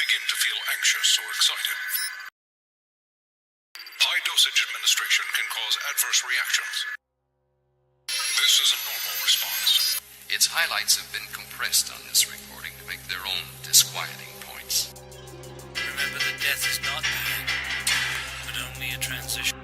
begin to feel anxious or excited. High dosage administration can cause adverse reactions. This is a normal response. Its highlights have been compressed on this recording to make their own disquieting points. Remember that death is not pain, but only a transition.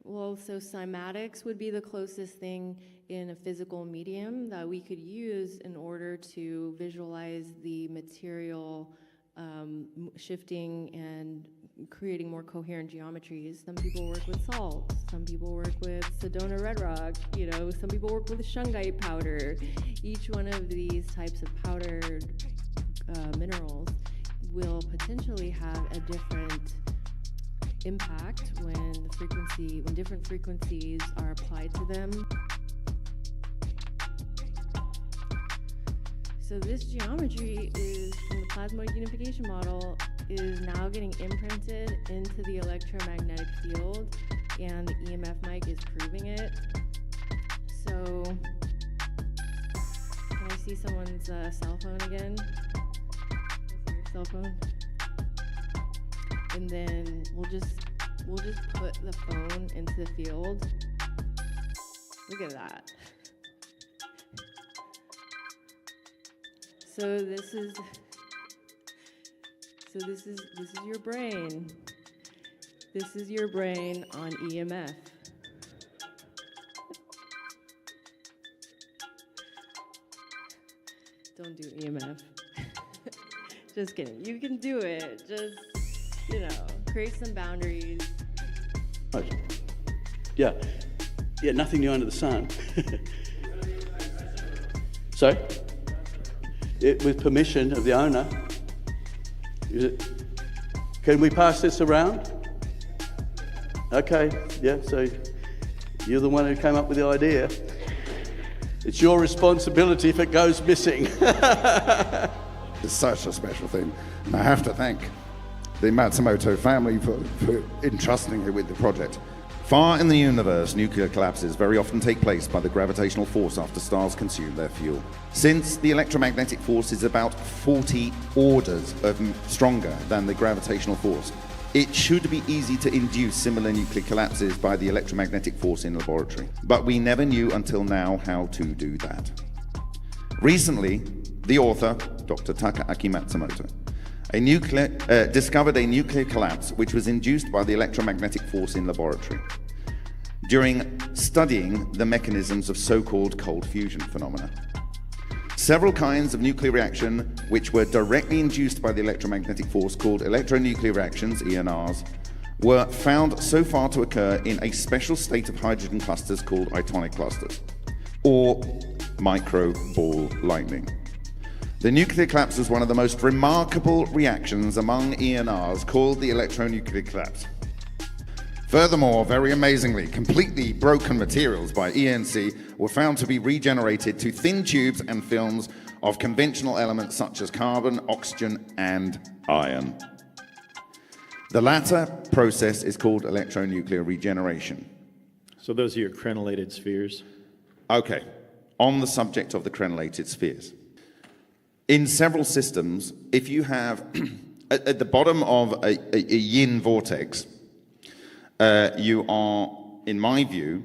Well, so cymatics would be the closest thing in a physical medium that we could use in order to visualize the material shifting and creating more coherent geometries. Some people work with salt, some people work with Sedona red rock, some people work with shungite powder. Each one of these types of powdered minerals will potentially have a different impact when different frequencies are applied to them. So this geometry is from the plasmodic unification model is now getting imprinted into the electromagnetic field, and the EMF mic is proving it. So can I see someone's cell phone again? Can I see your cell phone? And then we'll just put the phone into the field. Look at that. So this is your brain. This is your brain on EMF. Don't do EMF. Just kidding. You can do it. Just create some boundaries. Yeah, nothing new under the sun. So, with permission of the owner, can we pass this around? Okay, yeah, so you're the one who came up with the idea. It's your responsibility if it goes missing. It's such a special thing, and I have to thank the Matsumoto family for entrusting me with the project. Far in the universe, nuclear collapses very often take place by the gravitational force after stars consume their fuel. Since the electromagnetic force is about 40 orders stronger than the gravitational force, it should be easy to induce similar nuclear collapses by the electromagnetic force in laboratory. But we never knew until now how to do that. Recently, the author, Dr. Takaaki Matsumoto, discovered a nuclear collapse which was induced by the electromagnetic force in laboratory during studying the mechanisms of so-called cold fusion phenomena. Several kinds of nuclear reaction which were directly induced by the electromagnetic force called electronuclear reactions, ENRs, were found so far to occur in a special state of hydrogen clusters called itonic clusters, or micro ball lightning. The nuclear collapse was one of the most remarkable reactions among ENRs, called the electronuclear collapse. Furthermore, very amazingly, completely broken materials by ENC were found to be regenerated to thin tubes and films of conventional elements such as carbon, oxygen, and iron. The latter process is called electronuclear regeneration. So those are your crenellated spheres? Okay, on the subject of the crenellated spheres. In several systems, if you have, at the bottom of a yin vortex, you are, in my view,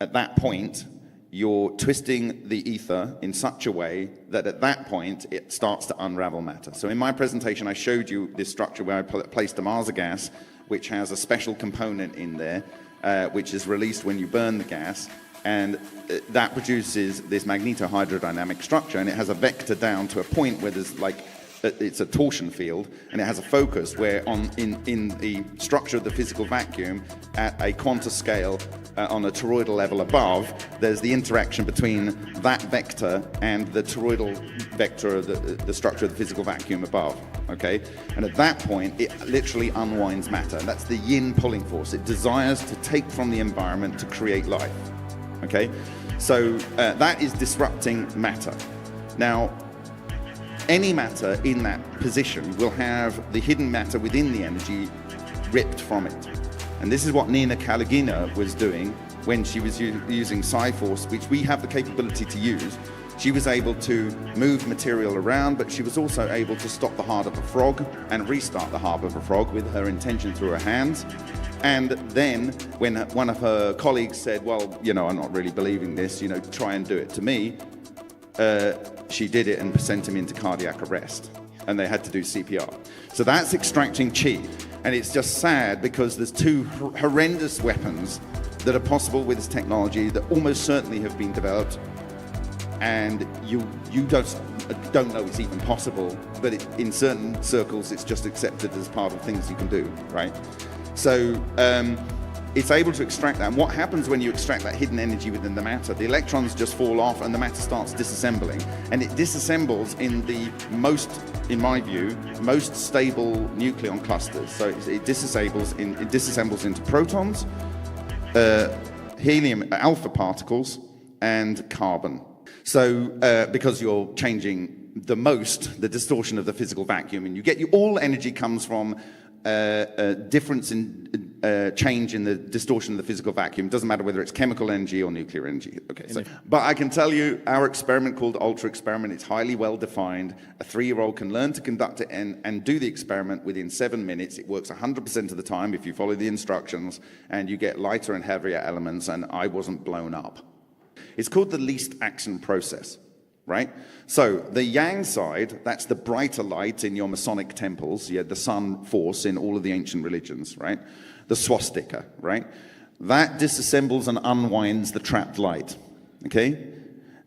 at that point, you're twisting the ether in such a way that at that point it starts to unravel matter. So in my presentation, I showed you this structure where I placed a Mars gas, which has a special component in there, which is released when you burn the gas, and that produces this magnetohydrodynamic structure, and it has a vector down to a point where there's like, it's a torsion field, and it has a focus where in the structure of the physical vacuum at a quanta scale on a toroidal level above, there's the interaction between that vector and the toroidal vector of the structure of the physical vacuum above, okay? And at that point, it literally unwinds matter. That's the yin pulling force. It desires to take from the environment to create life, okay? So that is disrupting matter. Now, any matter in that position will have the hidden matter within the energy ripped from it. And this is what Nina Kaligina was doing when she was using Psi-Force, which we have the capability to use. She was able to move material around, but she was also able to stop the heart of a frog and restart the heart of a frog with her intention through her hands. And then when one of her colleagues said, well, you know, I'm not really believing this, you know, try and do it to me, she did it and sent him into cardiac arrest, and they had to do CPR. So that's extracting chi, and it's just sad because there's two horrendous weapons that are possible with this technology that almost certainly have been developed, and you don't know it's even possible, but in certain circles it's just accepted as part of things you can do, right? So it's able to extract that. And what happens when you extract that hidden energy within the matter? The electrons just fall off and the matter starts disassembling. And it disassembles in the most, in my view, most stable nucleon clusters. So it disassembles into protons, helium alpha particles, and carbon. So because you're changing the distortion of the physical vacuum, and all energy comes from a difference in change in the distortion of the physical vacuum. It doesn't matter whether it's chemical energy or nuclear energy. Okay, so, but I can tell you our experiment called Ultra Experiment, it's highly well defined. A 3-year-old can learn to conduct it and do the experiment within 7 minutes. It works 100% of the time if you follow the instructions, and you get lighter and heavier elements, and I wasn't blown up. It's called the least action process. Right? So the yang side, that's the brighter light in your Masonic temples. You had the sun force in all of the ancient religions, right? The swastika, right? That disassembles and unwinds the trapped light, okay?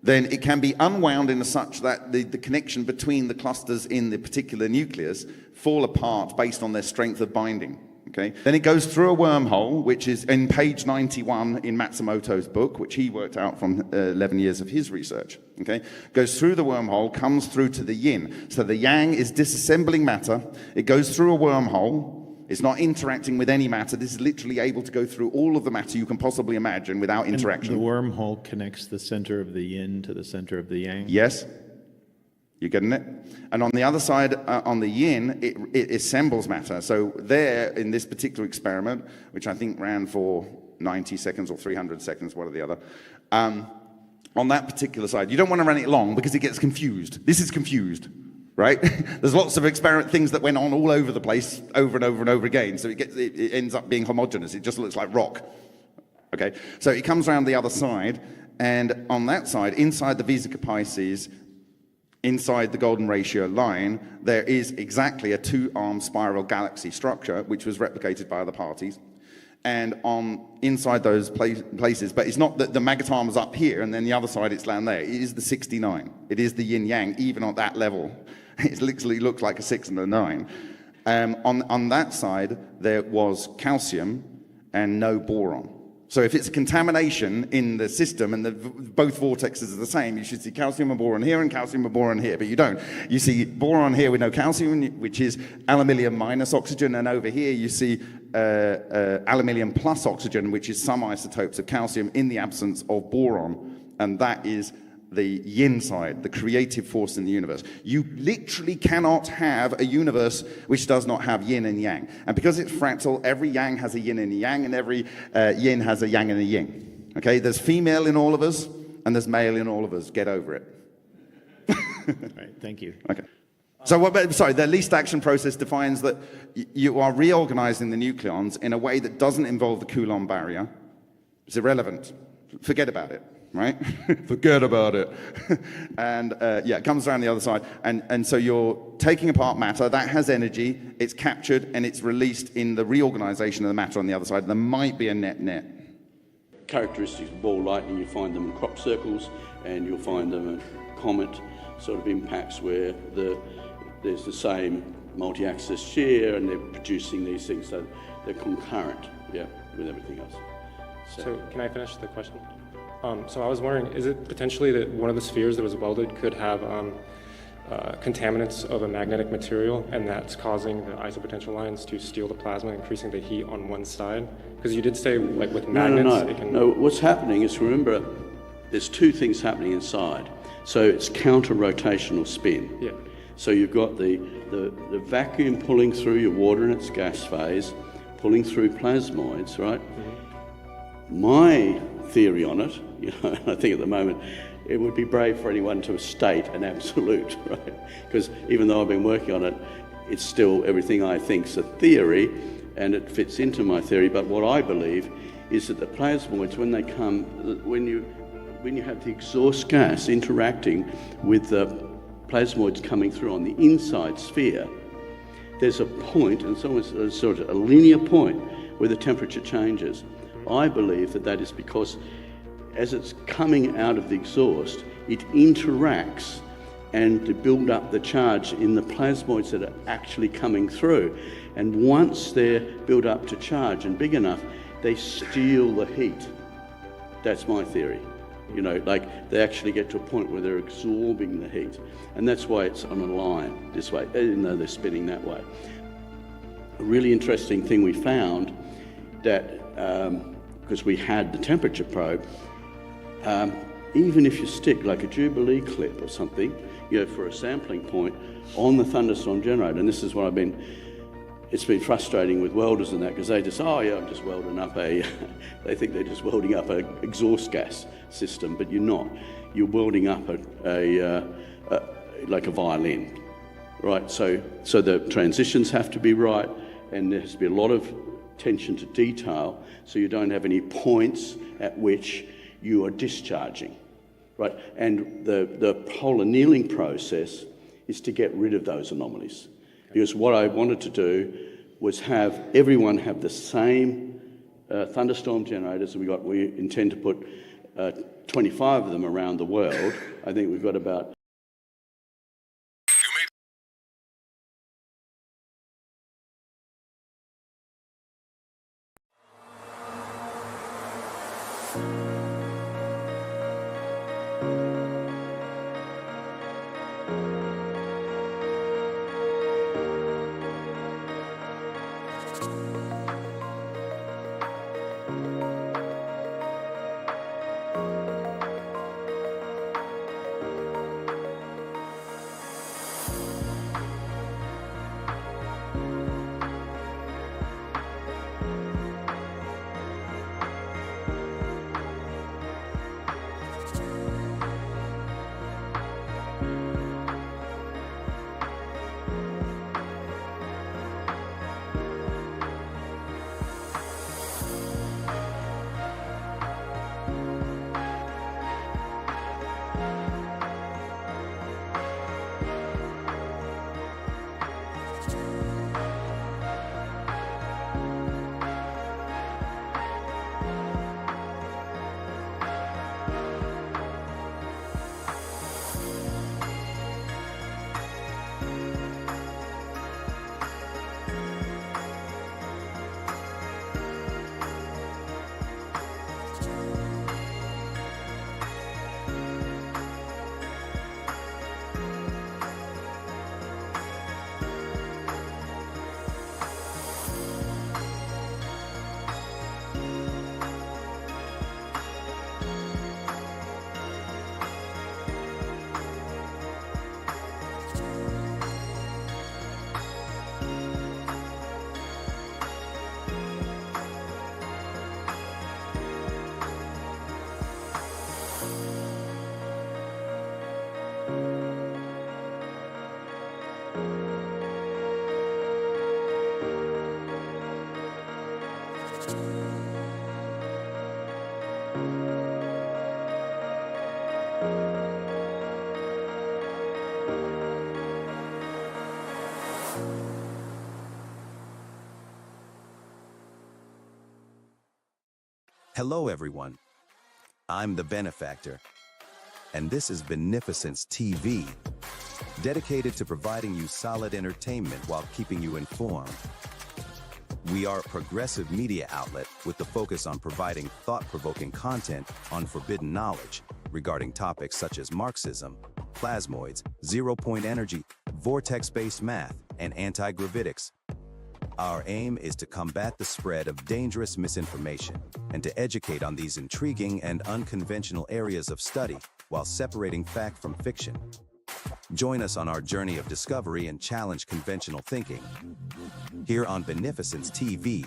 Then it can be unwound in such that the connection between the clusters in the particular nucleus fall apart based on their strength of binding. Okay. Then it goes through a wormhole, which is in page 91 in Matsumoto's book, which he worked out from 11 years of his research. Okay. Goes through the wormhole, comes through to the yin. So the yang is disassembling matter. It goes through a wormhole. It's not interacting with any matter. This is literally able to go through all of the matter you can possibly imagine without interaction. And the wormhole connects the center of the yin to the center of the yang? Yes. You getting it? And on the other side, on the yin, it assembles matter. So there, in this particular experiment, which I think ran for 90 seconds or 300 seconds, one or the other, on that particular side, you don't want to run it long because it gets confused. This is confused, right? There's lots of experiment things that went on all over the place, over and over and over again. So it ends up being homogeneous. It just looks like rock. Okay, so it comes around the other side, and on that side, inside the Vesica Pisces, inside the golden ratio line, there is exactly a 2-arm spiral galaxy structure, which was replicated by other parties. and on inside those places, but it's not that the magatarm is up here and then the other side it's down there. It is the 69. It is the yin-yang, even on that level. It literally looks like a 6 and a 9. On that side, there was calcium and no boron. So if it's a contamination in the system and both vortexes are the same, you should see calcium and boron here and calcium and boron here, but you don't. You see boron here with no calcium, which is aluminium minus oxygen, and over here you see aluminium plus oxygen, which is some isotopes of calcium in the absence of boron, and that is the yin side, the creative force in the universe. You literally cannot have a universe which does not have yin and yang. And because it's fractal, every yang has a yin and a yang, and every yin has a yang and a yin. Okay, there's female in all of us, and there's male in all of us. Get over it. All right, thank you. Okay. So, the least action process defines that you are reorganizing the nucleons in a way that doesn't involve the Coulomb barrier. It's irrelevant. Forget about it. Right? Forget about it. And it comes around the other side. And so you're taking apart matter, that has energy, it's captured, and it's released in the reorganization of the matter on the other sside. There might be a net-net. Characteristics of ball lightning, you find them in crop circles, and you'll find them in comet sort of impacts where there's the same multi-axis shear, and they're producing these things, so they're concurrent, with everything else. So can I finish the question? So I was wondering, is it potentially that one of the spheres that was welded could have contaminants of a magnetic material, and that's causing the isopotential lines to steal the plasma, increasing the heat on one side? Because you did say, like with magnets, No, what's happening is, remember, there's two things happening inside. So it's counter-rotational spin. Yeah. So you've got the vacuum pulling through your water in its gas phase, pulling through plasmoids, right? Mm-hmm. My theory on it, I think at the moment it would be brave for anyone to state an absolute, right? Because even though I've been working on it, it's still everything I think's a theory, and it fits into my theory. But what I believe is that the plasmoids, when they come, when you have the exhaust gas interacting with the plasmoids coming through on the inside sphere, there's a point, and so it's sort of a linear point where the temperature changes. I believe that is because as it's coming out of the exhaust, it interacts and to build up the charge in the plasmoids that are actually coming through. And once they're built up to charge and big enough, they steal the heat. That's my theory. Like they actually get to a point where they're absorbing the heat. And that's why it's on a line this way, even though they're spinning that way. A really interesting thing we found that because we had the temperature probe, even if you stick like a Jubilee clip or something, for a sampling point on the thunderstorm generator, and this is what it's been frustrating with welders and that, because they just, I'm just welding up they think they're just welding up an exhaust gas system, but you're not. You're welding up like a violin, right? So the transitions have to be right, and there has to be a lot of attention to detail, so you don't have any points at which you are discharging, right? And the whole annealing process is to get rid of those anomalies. Because what I wanted to do was have everyone have the same thunderstorm generators. We intend to put 25 of them around the world. I think we've got about Hello, everyone. I'm the Benefactor, and this is Beneficence TV, dedicated to providing you solid entertainment while keeping you informed. We are a progressive media outlet with the focus on providing thought-provoking content on forbidden knowledge regarding topics such as Marxism, plasmoids, zero-point energy, vortex-based math, and anti-gravitics. Our aim is to combat the spread of dangerous misinformation and to educate on these intriguing and unconventional areas of study while separating fact from fiction. Join us on our journey of discovery and challenge conventional thinking here on Beneficence TV.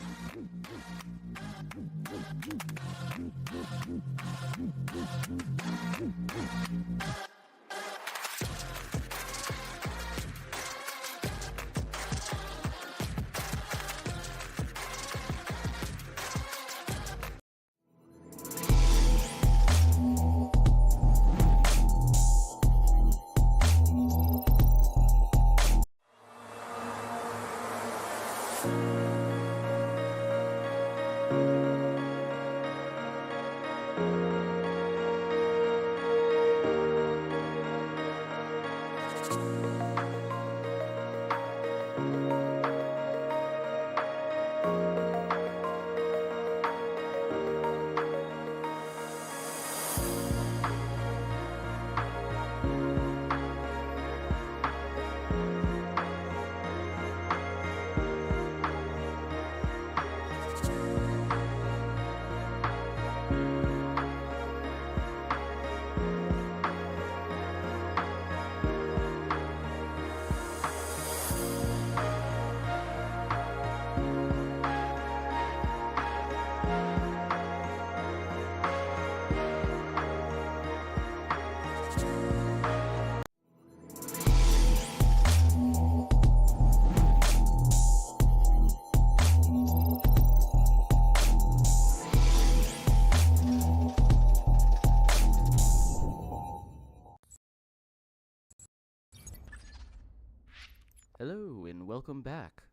Hello and welcome back.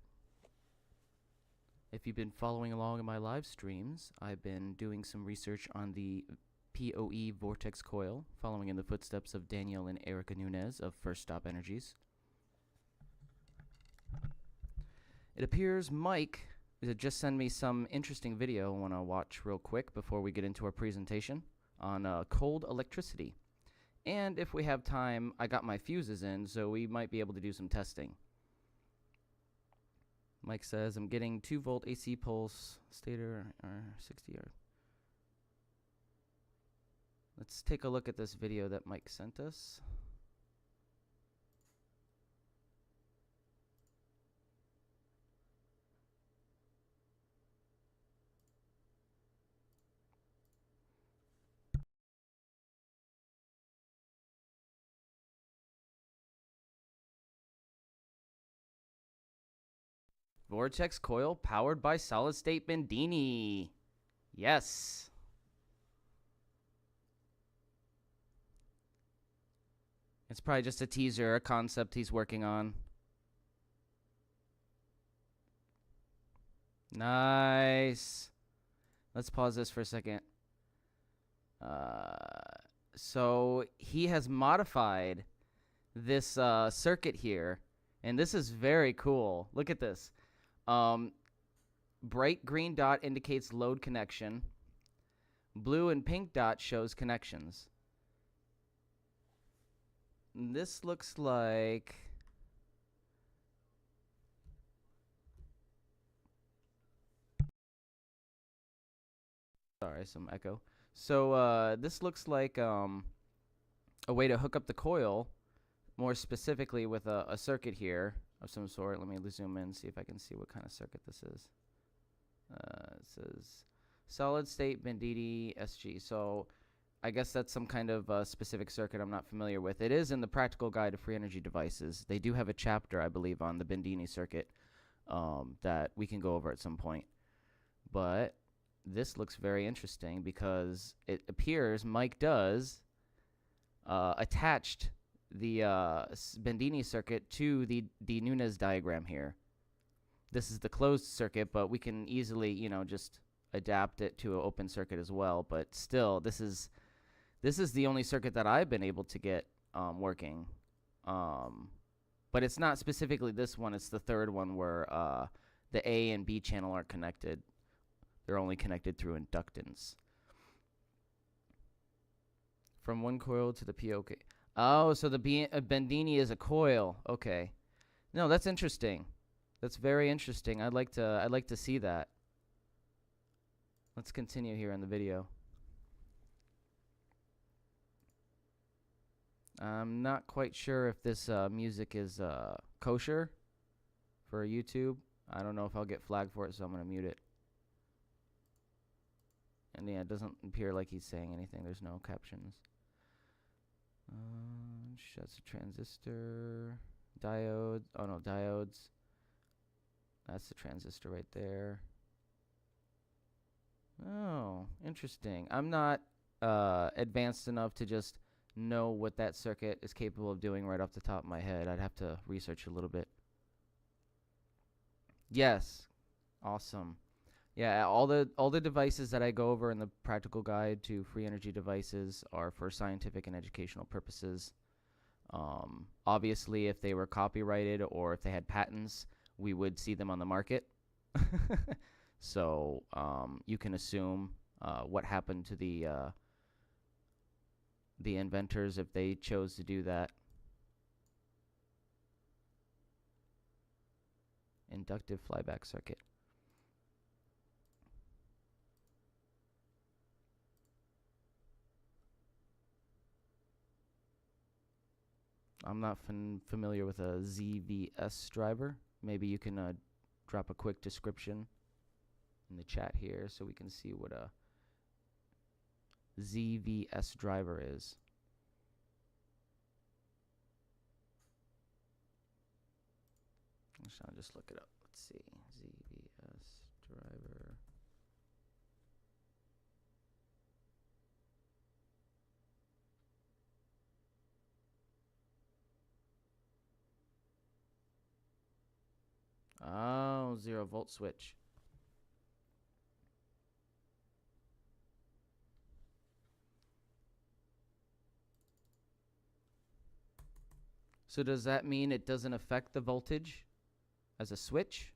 If you've been following along in my live streams, I've been doing some research on the PoE Vortex Coil, following in the footsteps of Daniel and Erica Nunez of First Stop Energies. It appears Mike just sent me some interesting video I want to watch real quick before we get into our presentation on cold electricity. And if we have time, I got my fuses in, so we might be able to do some testing. Mike says, I'm getting 2 volt AC pulse, stator, or 60 or. Let's take a look at this video that Mike sent us. Vortex coil powered by solid state Bendini. Yes. It's probably just a teaser, a concept he's working on. Nice. Let's pause this for a second. So he has modified this circuit here, and this is very cool. Look at this. Bright green dot indicates load connection. Blue and pink dot shows connections. And this looks like... Sorry, some echo. So this looks like a way to hook up the coil, more specifically with a circuit here of some sort. Let me zoom in, see if I can see what kind of circuit this is. It says solid state Bendini SG. So I guess that's some kind of specific circuit I'm not familiar with. It is in the Practical Guide to Free Energy Devices. They do have a chapter, I believe, on the Bendini circuit that we can go over at some point. But this looks very interesting because it appears Mike does attached the Bandini circuit to the Nunez diagram here. This is the closed circuit, but we can easily, just adapt it to an open circuit as well. But still, this is the only circuit that I've been able to get working. But it's not specifically this one. It's the third one where the A and B channel aren't connected. They're only connected through inductance. From one coil to the POK. Oh, so the Bandini is a coil. Okay. No, that's interesting. That's very interesting. I'd like to see that. Let's continue here in the video. I'm not quite sure if this music is kosher for YouTube. I don't know if I'll get flagged for it, so I'm going to mute it. And yeah, it doesn't appear like he's saying anything. There's no captions. That's a transistor. Diode. Oh, no, diodes. That's the transistor right there. Oh, interesting. I'm not advanced enough to just know what that circuit is capable of doing right off the top of my head. I'd have to research a little bit. Yes. Awesome. Yeah, all the devices that I go over in the practical guide to free energy devices are for scientific and educational purposes. Obviously, if they were copyrighted or if they had patents, we would see them on the market. So you can assume what happened to the inventors if they chose to do that. Inductive flyback circuit. I'm not familiar with a ZVS driver. Maybe you can drop a quick description in the chat here so we can see what a ZVS driver is. I'll just look it up. Let's see. ZVS driver. Oh, 0-volt switch. So does that mean it doesn't affect the voltage as a switch?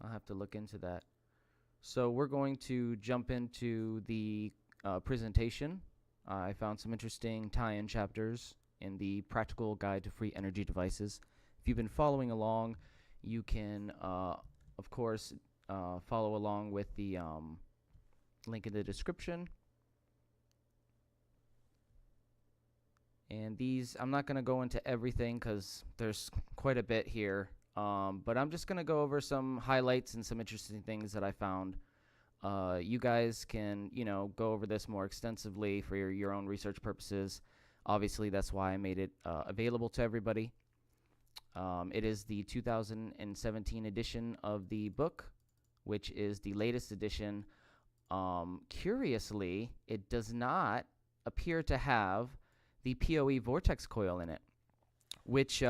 I'll have to look into that. So we're going to jump into the presentation. I found some interesting tie-in chapters in the Practical Guide to Free Energy Devices. If you've been following along, you can, of course, follow along with the link in the description. And these, I'm not going to go into everything because there's quite a bit here. But I'm just going to go over some highlights and some interesting things that I found. You guys can, go over this more extensively for your own research purposes. Obviously, that's why I made it available to everybody. It is the 2017 edition of the book, which is the latest edition. Curiously, it does not appear to have the PoE vortex coil in it, which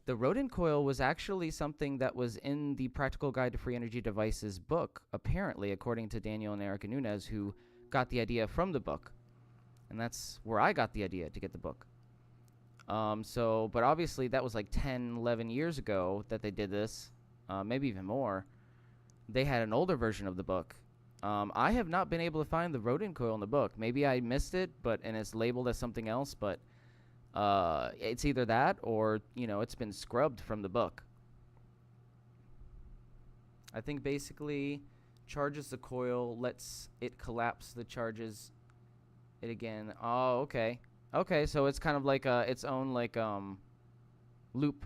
the Rodin coil was actually something that was in the Practical Guide to Free Energy Devices book, apparently, according to Daniel and Erica Nunez, who got the idea from the book. And that's where I got the idea to get the book. But obviously that was like 10, 11 years ago that they did this, maybe even more. They had an older version of the book. I have not been able to find the Rodin coil in the book. Maybe I missed it, and it's labeled as something else, but it's either that or, it's been scrubbed from the book. I think basically charges the coil, lets it collapse the charges it again. Oh, okay. Okay, so it's kind of like its own loop.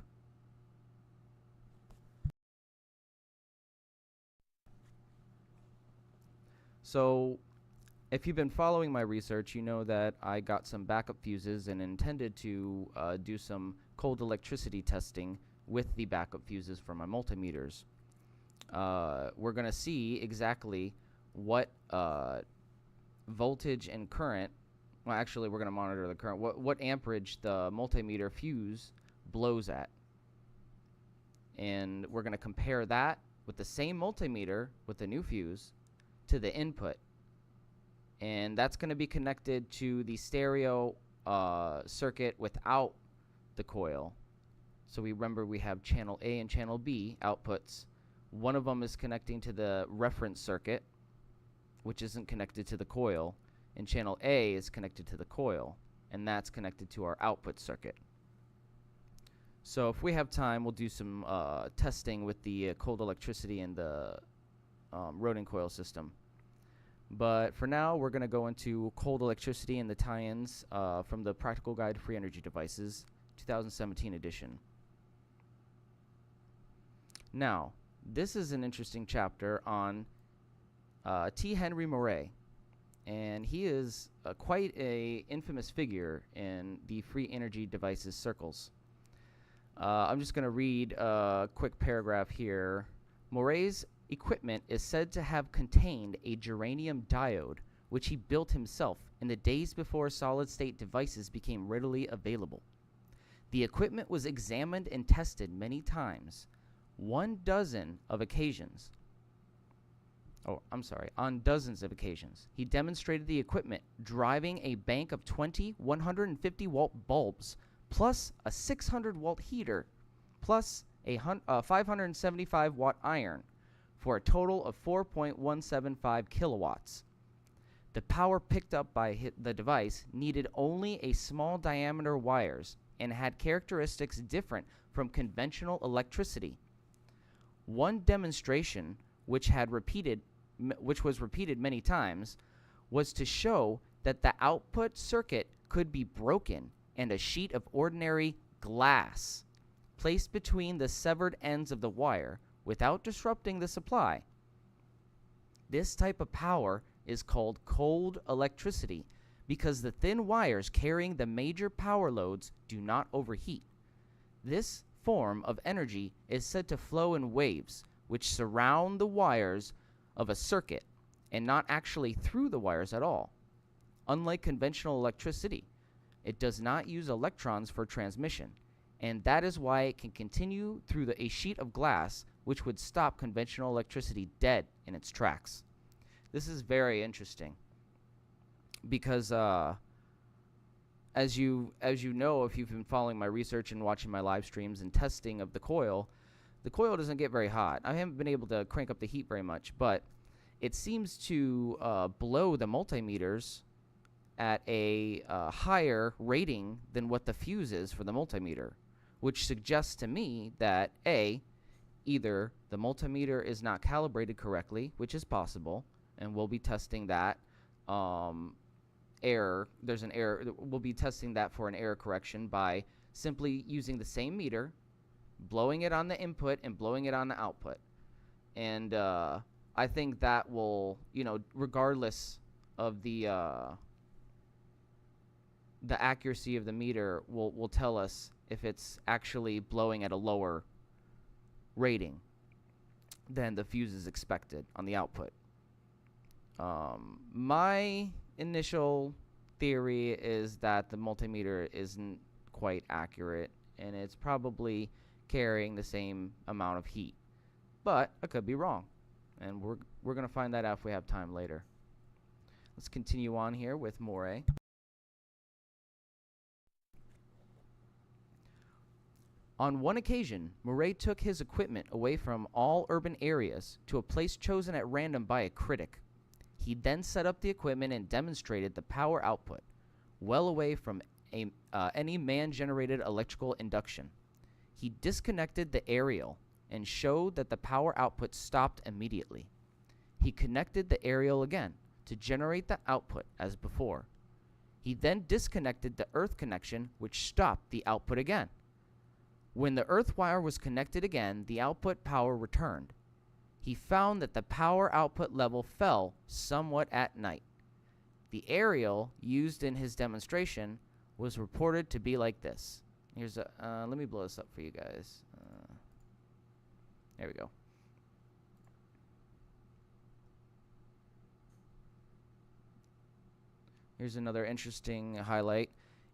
So if you've been following my research, you know that I got some backup fuses and intended to do some cold electricity testing with the backup fuses for my multimeters. We're going to see exactly what voltage and current, well, actually, we're going to monitor the current, what amperage the multimeter fuse blows at. And we're going to compare that with the same multimeter with the new fuse to the input. And that's going to be connected to the stereo circuit without the coil. So we remember we have channel A and channel B outputs. One of them is connecting to the reference circuit, which isn't connected to the coil, and channel A is connected to the coil, and that's connected to our output circuit. So if we have time, we'll do some testing with the cold electricity and the Rodin coil system. But for now, we're going to go into cold electricity and the tie-ins from the Practical Guide to Free Energy Devices, 2017 edition. Now, this is an interesting chapter on T. Henry Moray, and he is quite an infamous figure in the free energy devices circles. I'm just going to read a quick paragraph here. Moray's equipment is said to have contained a germanium diode, which he built himself in the days before solid-state devices became readily available. The equipment was examined and tested many times, on dozens of occasions. He demonstrated the equipment driving a bank of 20 150-watt bulbs plus a 600-watt heater plus a 575-watt iron for a total of 4.175 kilowatts. The power picked up by the device needed only a small diameter wires and had characteristics different from conventional electricity. One demonstration, which was repeated many times, was to show that the output circuit could be broken and a sheet of ordinary glass placed between the severed ends of the wire without disrupting the supply. This type of power is called cold electricity because the thin wires carrying the major power loads do not overheat. This form of energy is said to flow in waves which surround the wires of a circuit and not actually through the wires at all. Unlike conventional electricity, it does not use electrons for transmission, and that is why it can continue through a sheet of glass, which would stop conventional electricity dead in its tracks. This is very interesting because as you know, if you've been following my research and watching my live streams and testing of the coil doesn't get very hot. I haven't been able to crank up the heat very much, but it seems to blow the multimeters at a higher rating than what the fuse is for the multimeter, which suggests to me that either the multimeter is not calibrated correctly, which is possible, and we'll be testing that error. There's an error. We'll be testing that for an error correction by simply using the same meter, blowing it on the input and blowing it on the output. And I think that will, regardless of the accuracy of the meter, will tell us if it's actually blowing at a lower rating than the fuse is expected on the output. My initial theory is that the multimeter isn't quite accurate, and it's probably carrying the same amount of heat. But I could be wrong, and we're going to find that out if we have time later. Let's continue on here with Moray. On one occasion, Moray took his equipment away from all urban areas to a place chosen at random by a critic. He then set up the equipment and demonstrated the power output, well away from any man-generated electrical induction. He disconnected the aerial and showed that the power output stopped immediately. He connected the aerial again to generate the output as before. He then disconnected the earth connection, which stopped the output again. When the earth wire was connected again, the output power returned. He found that the power output level fell somewhat at night. The aerial used in his demonstration was reported to be like this. Here's a, let me blow this up for you guys. There we go. Here's another interesting highlight.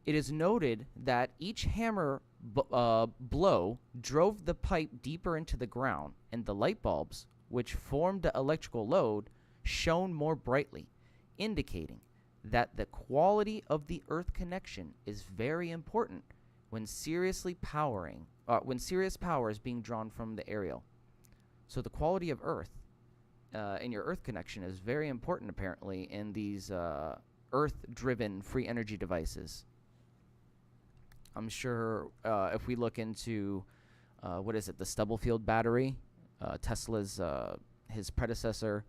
It is noted that each hammer blow drove the pipe deeper into the ground, and the light bulbs, which formed the electrical load, shone more brightly, indicating that the quality of the earth connection is very important when serious power is being drawn from the aerial. So the quality of earth in your earth connection is very important, apparently, in these earth-driven free energy devices. I'm sure if we look into, the Stubblefield battery, Tesla's, his predecessor,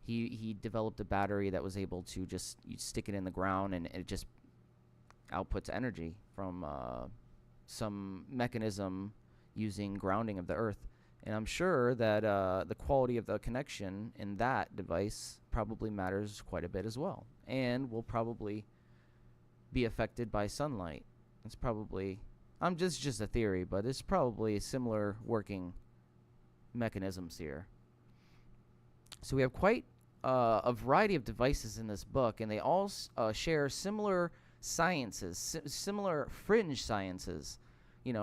he developed a battery that was able to just, you stick it in the ground and it just outputs energy from some mechanism using grounding of the earth. And I'm sure that the quality of the connection in that device probably matters quite a bit as well, and will probably be affected by sunlight. It's probably, just a theory, but it's probably similar working mechanisms here. So we have quite a variety of devices in this book, and they all share similar sciences, similar fringe sciences,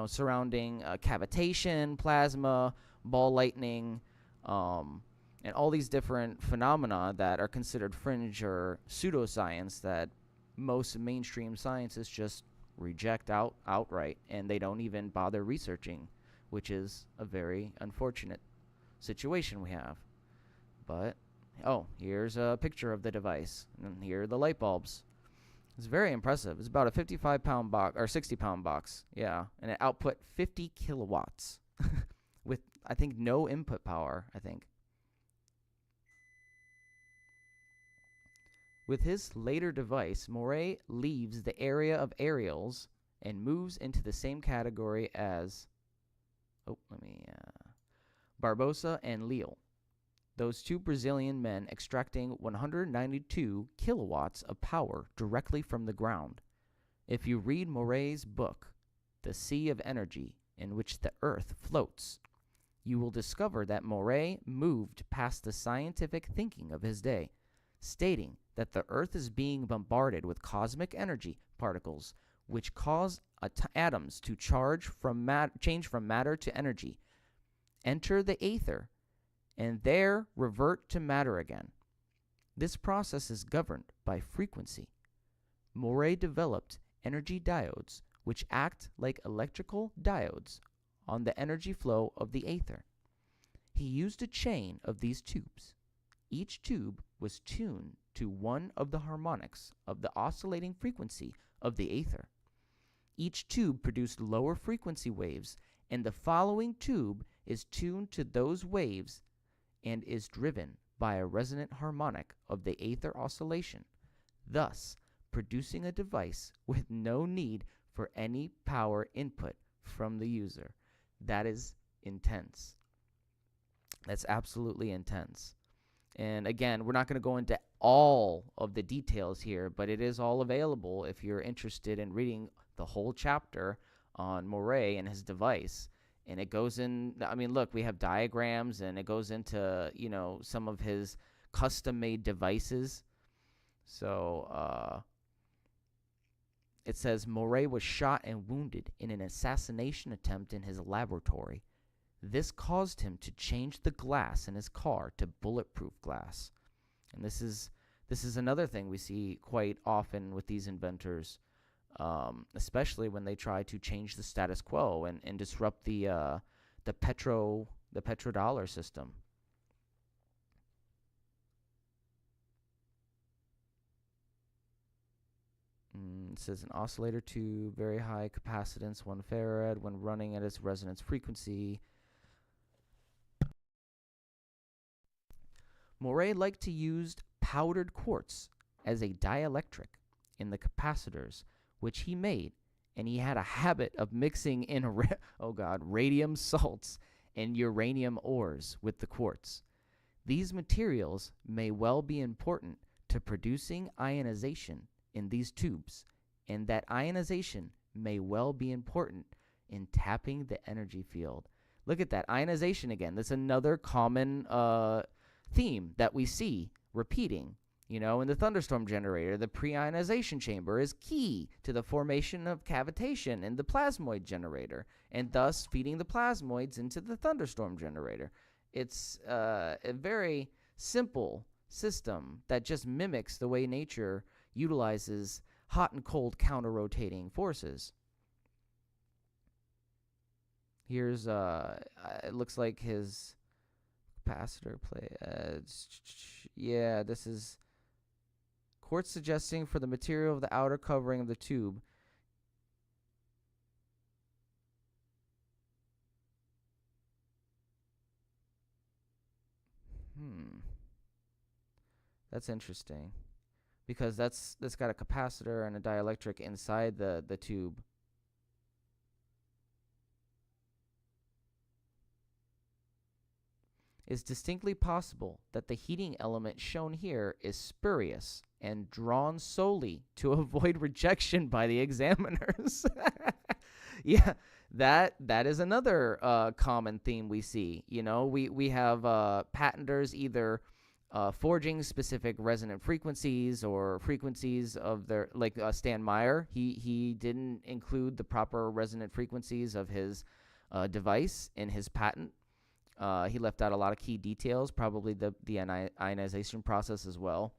surrounding cavitation, plasma, ball lightning, and all these different phenomena that are considered fringe or pseudoscience that most mainstream scientists just reject outright, and they don't even bother researching, which is a very unfortunate situation we have. But, here's a picture of the device, and here are the light bulbs. It's very impressive. It's about a 55-pound box, or 60-pound box, yeah, and it output 50 kilowatts with, I think, no input power, I think. With his later device, Moray leaves the area of aerials and moves into the same category as Barbosa and Leal, those two Brazilian men extracting 192 kilowatts of power directly from the ground. If you read Moray's book, The Sea of Energy, in which the Earth floats, you will discover that Moray moved past the scientific thinking of his day, stating that the Earth is being bombarded with cosmic energy particles which cause atoms to change from matter to energy, enter the aether, and there revert to matter again. This process is governed by frequency. Moray developed energy diodes which act like electrical diodes on the energy flow of the aether. He used a chain of these tubes. Each tube was tuned to one of the harmonics of the oscillating frequency of the aether. Each tube produced lower frequency waves, and the following tube is tuned to those waves and is driven by a resonant harmonic of the aether oscillation, thus producing a device with no need for any power input from the user. That is intense. That's absolutely intense. And again, we're not going to go into all of the details here, but it is all available if you're interested in reading the whole chapter on Moray and his device. And it goes in, look, we have diagrams, and it goes into, some of his custom-made devices. So, it says, Moray was shot and wounded in an assassination attempt in his laboratory. This caused him to change the glass in his car to bulletproof glass. And this is another thing we see quite often with these inventors, especially when they try to change the status quo and disrupt the petrodollar system. It says an oscillator tube, very high capacitance, 1 farad, when running at its resonance frequency. Moray liked to use powdered quartz as a dielectric in the capacitors, which he made, and he had a habit of mixing in radium salts and uranium ores with the quartz. These materials may well be important to producing ionization in these tubes, and that ionization may well be important in tapping the energy field. Look at that, ionization again. That's another common theme that we see repeating. You know, in the thunderstorm generator, the pre-ionization chamber is key to the formation of cavitation in the plasmoid generator, and thus feeding the plasmoids into the thunderstorm generator. It's a very simple system that just mimics the way nature utilizes hot and cold counter-rotating forces. Here's, it looks like his capacitor play. Yeah, this is quartz suggesting for the material of the outer covering of the tube. That's interesting, because that's got a capacitor and a dielectric inside the tube. It's distinctly possible that the heating element shown here is spurious and drawn solely to avoid rejection by the examiners. Yeah, that is another common theme we see. You know, we have patenters either forging specific resonant frequencies or frequencies of their, like Stan Meyer. He didn't include the proper resonant frequencies of his device in his patent. He left out a lot of key details, probably the ionization process as well.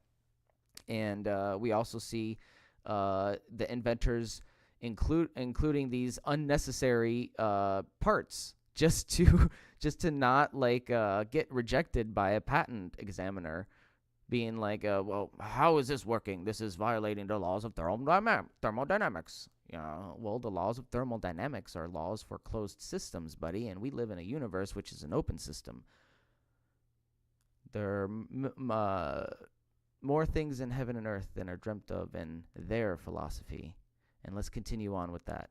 And we also see the inventors including these unnecessary parts just to not get rejected by a patent examiner, being like, well, how is this working? This is violating the laws of thermodynamics. Well, the laws of thermodynamics are laws for closed systems, buddy, and we live in a universe which is an open system. There are more things in heaven and earth than are dreamt of in their philosophy. And let's continue on with that.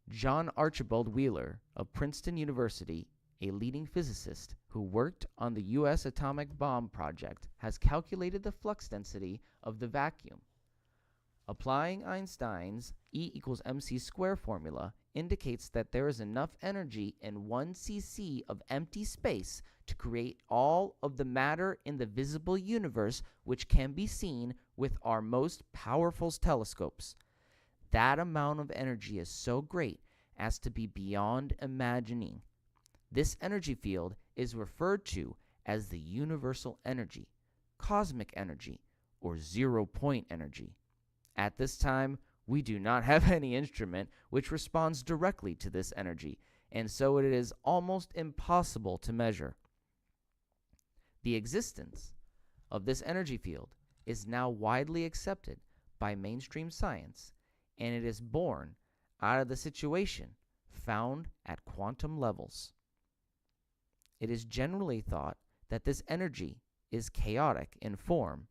John Archibald Wheeler of Princeton University, a leading physicist who worked on the U.S. atomic bomb project, has calculated the flux density of the vacuum. Applying Einstein's E equals mc square formula indicates that there is enough energy in 1 cc of empty space to create all of the matter in the visible universe which can be seen with our most powerful telescopes. That amount of energy is so great as to be beyond imagining. This energy field is referred to as the universal energy, cosmic energy, or zero-point energy. At this time, we do not have any instrument which responds directly to this energy, and so it is almost impossible to measure. The existence of this energy field is now widely accepted by mainstream science, and it is born out of the situation found at quantum levels. It is generally thought that this energy is chaotic in form,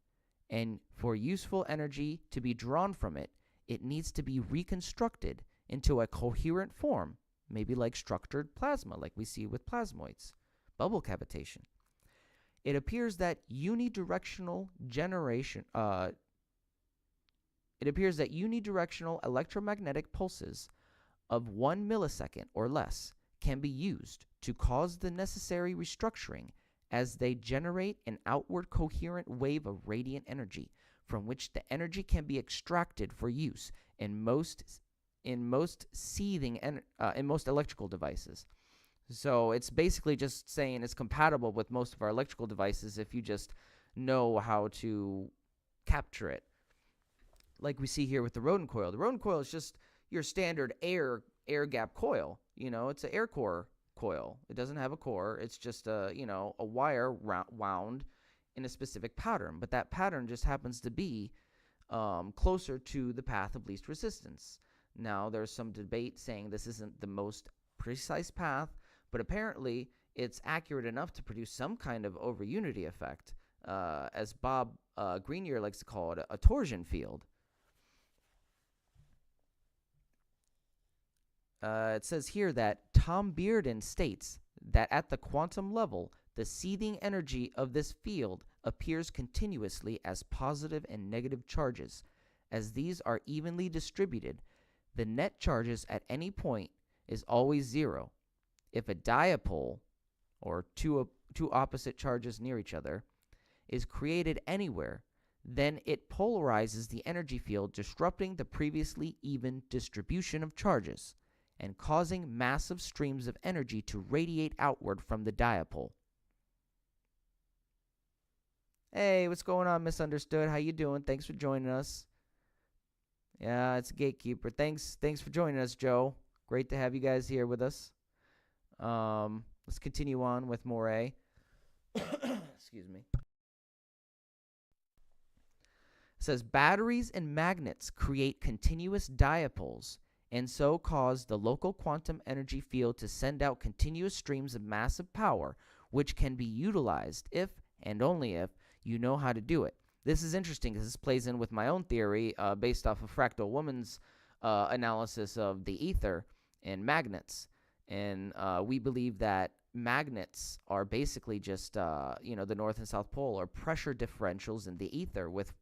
and for useful energy to be drawn from it, it needs to be reconstructed into a coherent form, maybe like structured plasma, like we see with plasmoids, bubble cavitation. It appears that unidirectional electromagnetic pulses of 1 millisecond or less can be used to cause the necessary restructuring as they generate an outward coherent wave of radiant energy, from which the energy can be extracted for use in most electrical devices. So it's basically just saying it's compatible with most of our electrical devices if you just know how to capture it. Like we see here with the Rodin coil. The Rodin coil is just your standard air gap coil. You know, it's an air core coil. It doesn't have a core. It's just a wire wound in a specific pattern. But that pattern just happens to be closer to the path of least resistance. Now, there's some debate saying this isn't the most precise path, but apparently it's accurate enough to produce some kind of over-unity effect, as Bob Greenier likes to call it, a torsion field. It says here that Tom Bearden states that at the quantum level, the seething energy of this field appears continuously as positive and negative charges. As these are evenly distributed, the net charges at any point is always zero. If a dipole, or two opposite charges near each other, is created anywhere, then it polarizes the energy field, disrupting the previously even distribution of charges and causing massive streams of energy to radiate outward from the dipole. Hey, what's going on, Misunderstood? How you doing? Thanks for joining us. Yeah, it's a gatekeeper. Thanks for joining us, Joe. Great to have you guys here with us. Let's continue on with Moray. Excuse me. It says batteries and magnets create continuous dipoles and so cause the local quantum energy field to send out continuous streams of massive power, which can be utilized if and only if you know how to do it. This is interesting because this plays in with my own theory based off of Fractal Woman's analysis of the ether and magnets. And we believe that magnets are basically just, the North and South Pole, or pressure differentials in the ether with,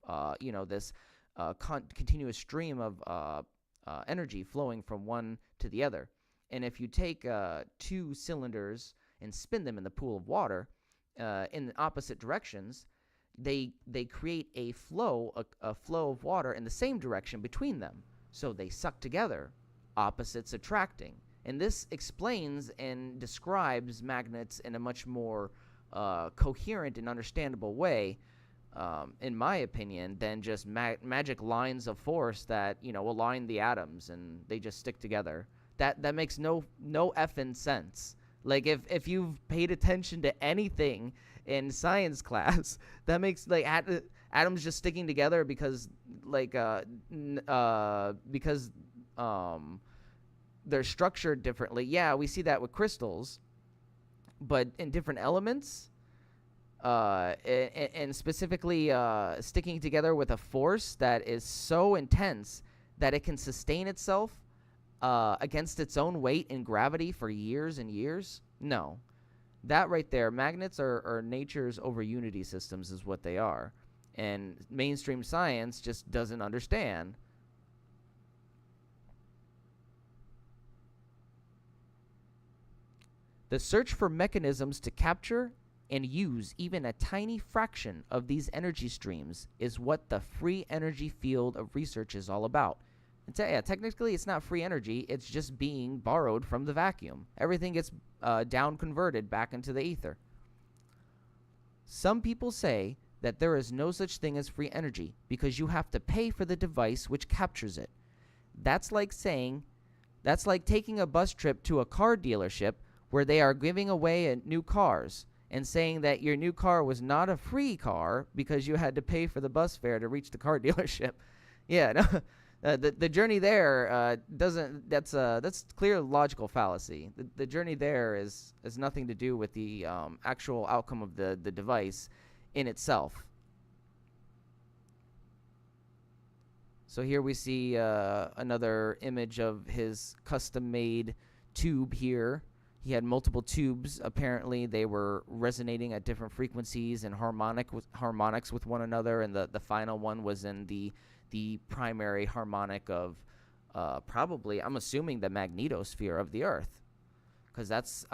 this continuous stream of energy flowing from one to the other. And if you take two cylinders and spin them in the pool of water in opposite directions, they create a flow of water in the same direction between them. So they suck together, opposites attracting. And this explains and describes magnets in a much more coherent and understandable way, in my opinion, than just magic lines of force that, align the atoms and they just stick together. That makes no effing sense. Like, if you've paid attention to anything in science class, that makes, like, atoms just sticking together because they're structured differently. Yeah, we see that with crystals, but in different elements, and specifically sticking together with a force that is so intense that it can sustain itself against its own weight and gravity for years and years. No. That right there, magnets are nature's over unity systems is what they are. And mainstream science just doesn't understand. The search for mechanisms to capture and use even a tiny fraction of these energy streams is what the free energy field of research is all about. And technically, it's not free energy. It's just being borrowed from the vacuum. Everything gets down converted back into the ether. Some people say that there is no such thing as free energy because you have to pay for the device which captures it. That's like taking a bus trip to a car dealership where they are giving away new cars and saying that your new car was not a free car because you had to pay for the bus fare to reach the car dealership. Yeah, no, the journey there that's clear logical fallacy. The journey there has nothing to do with the actual outcome of the device in itself. So here we see another image of his custom-made tube here. He had multiple tubes. Apparently, they were resonating at different frequencies and harmonics with one another, and the final one was in the primary harmonic of probably, I'm assuming, the magnetosphere of the Earth. Because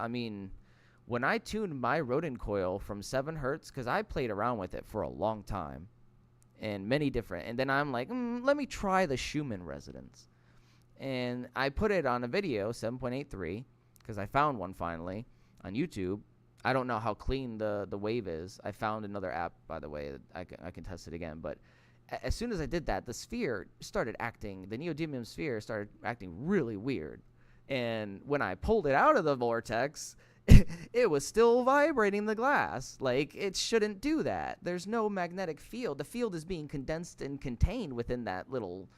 when I tuned my Rodin coil from 7 hertz, because I played around with it for a long time, and many different, and then I'm like, let me try the Schumann resonance. And I put it on a video, 7.83, because I found one finally on YouTube. I don't know how clean the wave is. I found another app, by the way. I can test it again. But as soon as I did that, the neodymium sphere started acting really weird. And when I pulled it out of the vortex, it was still vibrating the glass. Like, it shouldn't do that. There's no magnetic field. The field is being condensed and contained within that little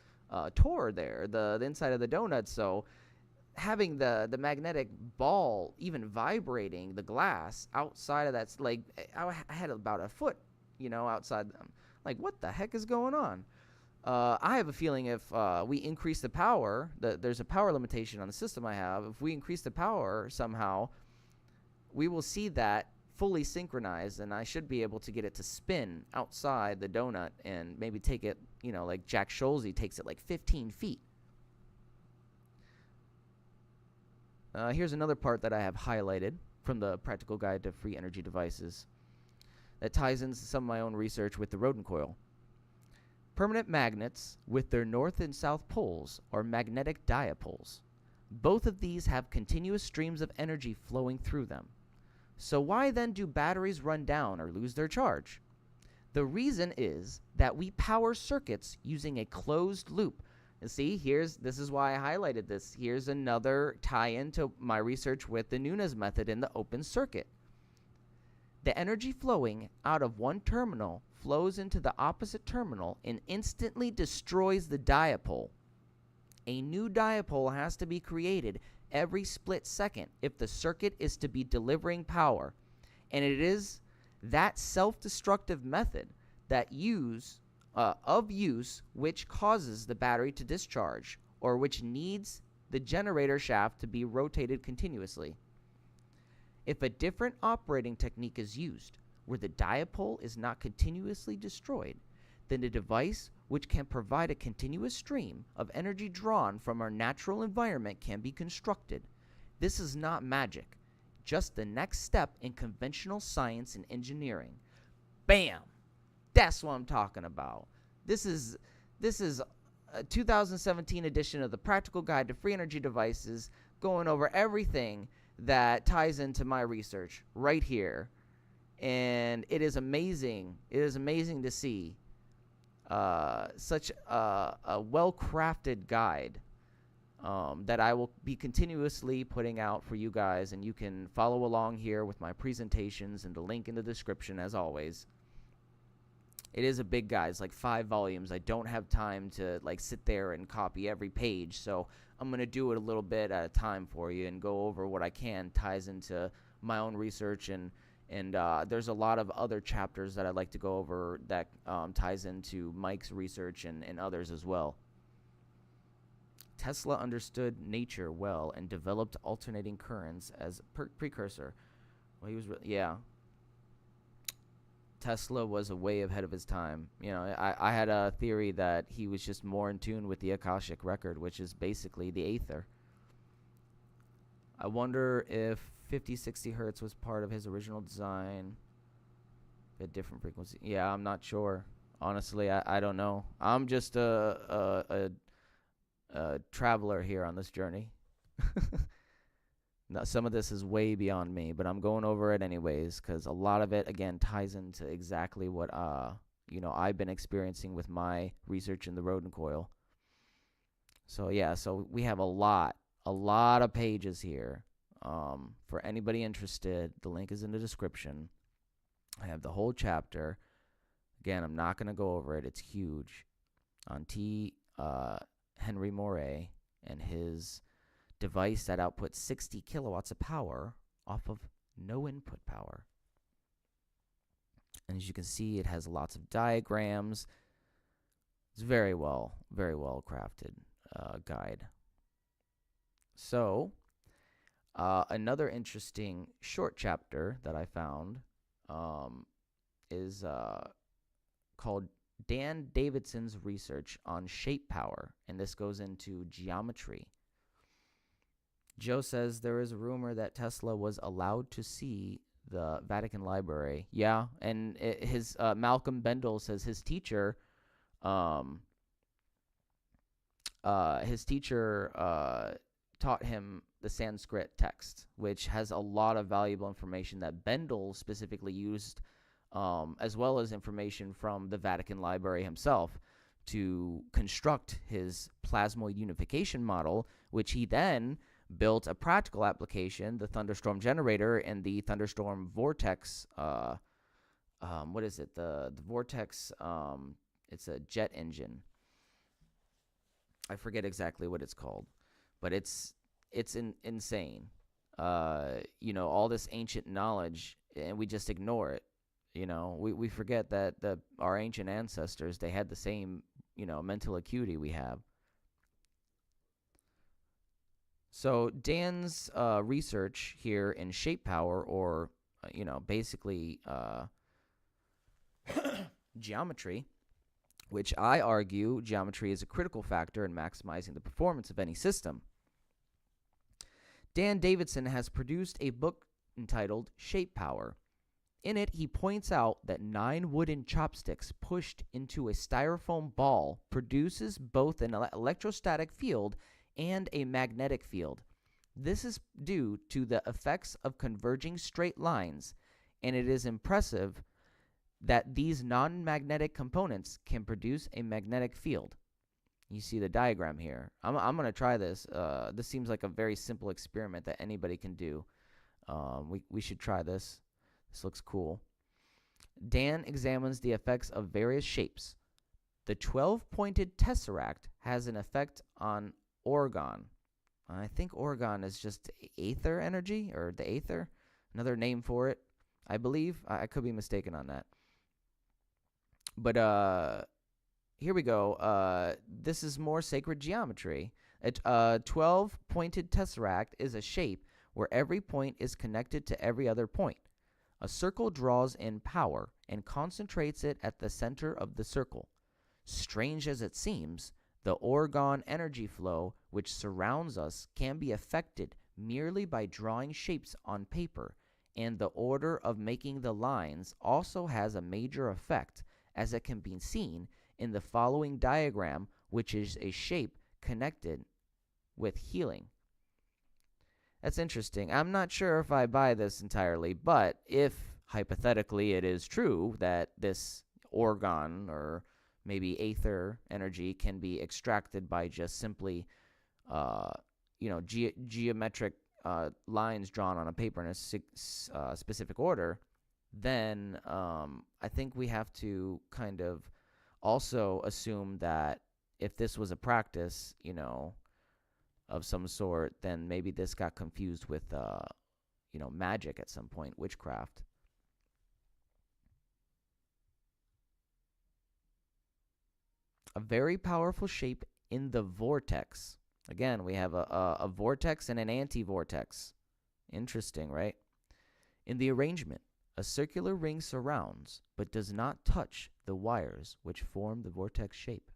core there, the inside of the donut. So having the magnetic ball even vibrating the glass outside of that, like, I had about a foot, outside. Like, what the heck is going on? I have a feeling if we increase the power, there's a power limitation on the system I have. If we increase the power somehow, we will see that fully synchronized, and I should be able to get it to spin outside the donut and maybe take it, like Jack Scholze takes it like 15 feet. Here's another part that I have highlighted from the Practical Guide to Free Energy Devices that ties into some of my own research with the Rodin Coil. Permanent magnets with their north and south poles are magnetic dipoles. Both of these have continuous streams of energy flowing through them. So why then do batteries run down or lose their charge? The reason is that we power circuits using a closed loop. And see, this is why I highlighted this. Here's another tie-in to my research with the Nunez method in the open circuit. The energy flowing out of one terminal flows into the opposite terminal and instantly destroys the dipole. A new dipole has to be created every split second if the circuit is to be delivering power. And it is that self-destructive method that which causes the battery to discharge, or which needs the generator shaft to be rotated continuously. If a different operating technique is used, where the dipole is not continuously destroyed, then a device which can provide a continuous stream of energy drawn from our natural environment can be constructed. This is not magic, just the next step in conventional science and engineering. Bam! That's what I'm talking about. This is a 2017 edition of the Practical Guide to Free Energy Devices, going over everything that ties into my research right here. And it is amazing. It is amazing to see such a well-crafted guide that I will be continuously putting out for you guys, and you can follow along here with my presentations and the link in the description as always. It is a big guide. It's like 5 volumes. I don't have time to sit there and copy every page, so I'm going to do it a little bit at a time for you and go over what I can ties into my own research, and there's a lot of other chapters that I'd like to go over that ties into Mike's research and others as well. Tesla understood nature well and developed alternating currents as precursor. Well, he was yeah. Tesla was way ahead of his time. I had a theory that he was just more in tune with the Akashic record, which is basically the Aether. I wonder if 50-60 hertz was part of his original design at different frequency. Yeah, I'm not sure. Honestly, I don't know. I'm just a traveler here on this journey. Now, some of this is way beyond me, but I'm going over it anyways because a lot of it, again, ties into exactly what I've been experiencing with my research in the Rodin Coil. So yeah, so we have a lot of pages here. For anybody interested, the link is in the description. I have the whole chapter. Again, I'm not going to go over it. It's huge. On Henry Moray and his device that outputs 60 kilowatts of power off of no input power. And as you can see, it has lots of diagrams. It's very well crafted guide. So, another interesting short chapter that I found is called Dan Davidson's research on shape power, and this goes into geometry. Joe says there is a rumor that Tesla was allowed to see the Vatican Library. Yeah, and his Malcolm Bendel says his teacher taught him the Sanskrit text, which has a lot of valuable information that Bendel specifically used, as well as information from the Vatican Library himself to construct his plasmoid unification model, which he then built a practical application, the thunderstorm generator and the thunderstorm vortex. What is it? The vortex. It's a jet engine. I forget exactly what it's called, but it's insane. All this ancient knowledge, and we just ignore it. We forget that our ancient ancestors, they had the same mental acuity we have. So Dan's research here in shape power, or basically geometry, which I argue geometry is a critical factor in maximizing the performance of any system. Dan Davidson has produced a book entitled Shape Power. In it, he points out that 9 wooden chopsticks pushed into a styrofoam ball produces both an electrostatic field and a magnetic field. This is due to the effects of converging straight lines, and it is impressive that these non-magnetic components can produce a magnetic field. You see the diagram here. I'm going to try this. This seems like a very simple experiment that anybody can do. We should try this. This looks cool. Dan examines the effects of various shapes. The 12-pointed tesseract has an effect on orgone. I think orgone is just aether energy, or the aether, another name for it, I believe. I could be mistaken on that. But here we go. This is more sacred geometry. A 12-pointed tesseract is a shape where every point is connected to every other point. A circle draws in power and concentrates it at the center of the circle. Strange as it seems, the orgone energy flow which surrounds us can be affected merely by drawing shapes on paper, and the order of making the lines also has a major effect, as it can be seen in the following diagram, which is a shape connected with healing. That's interesting. I'm not sure if I buy this entirely, but if hypothetically it is true that this orgone or maybe aether energy can be extracted by just simply, geometric lines drawn on a paper in a specific order, then I think we have to kind of also assume that if this was a practice, of some sort, then maybe this got confused with, magic at some point, witchcraft. A very powerful shape in the vortex. Again, we have a vortex and an anti-vortex. Interesting, right? In the arrangement, a circular ring surrounds but does not touch the wires which form the vortex shape.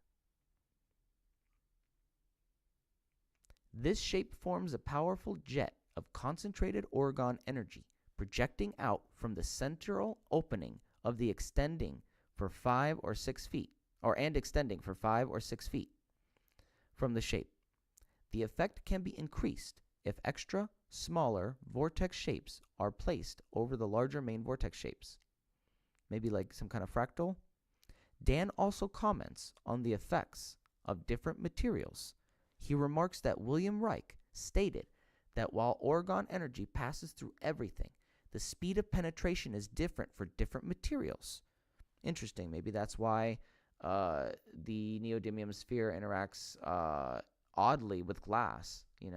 This shape forms a powerful jet of concentrated orgone energy projecting out from the central opening of the extending for 5 or 6 feet, and extending for 5 or 6 feet from the shape. The effect can be increased if extra smaller vortex shapes are placed over the larger main vortex shapes. Maybe like some kind of fractal. Dan also comments on the effects of different materials. He remarks that William Reich stated that while orgone energy passes through everything, the speed of penetration is different for different materials. Interesting. Maybe that's why the neodymium sphere interacts oddly with glass. It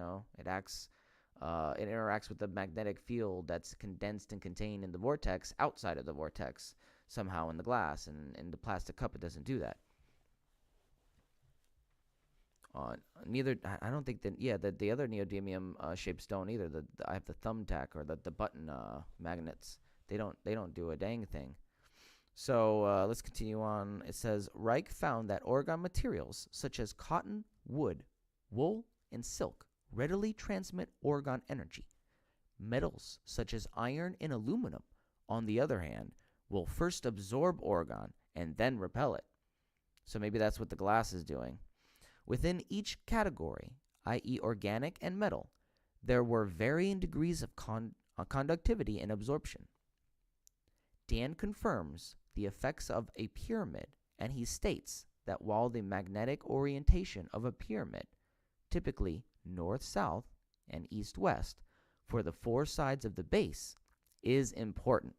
interacts with the magnetic field that's condensed and contained in the vortex outside of the vortex somehow in the glass, and in the plastic cup it doesn't do that. I don't think that the other neodymium shapes don't either. I have the thumbtack or the button magnets. They don't do a dang thing. So let's continue on. It says Reich found that orgone materials such as cotton, wood, wool, and silk readily transmit orgone energy. Metals such as iron and aluminum, on the other hand, will first absorb orgone and then repel it. So maybe that's what the glass is doing. Within each category, i.e. organic and metal, there were varying degrees of conductivity and absorption. Dan confirms the effects of a pyramid, and he states that while the magnetic orientation of a pyramid, typically north-south and east-west, for the 4 sides of the base, is important,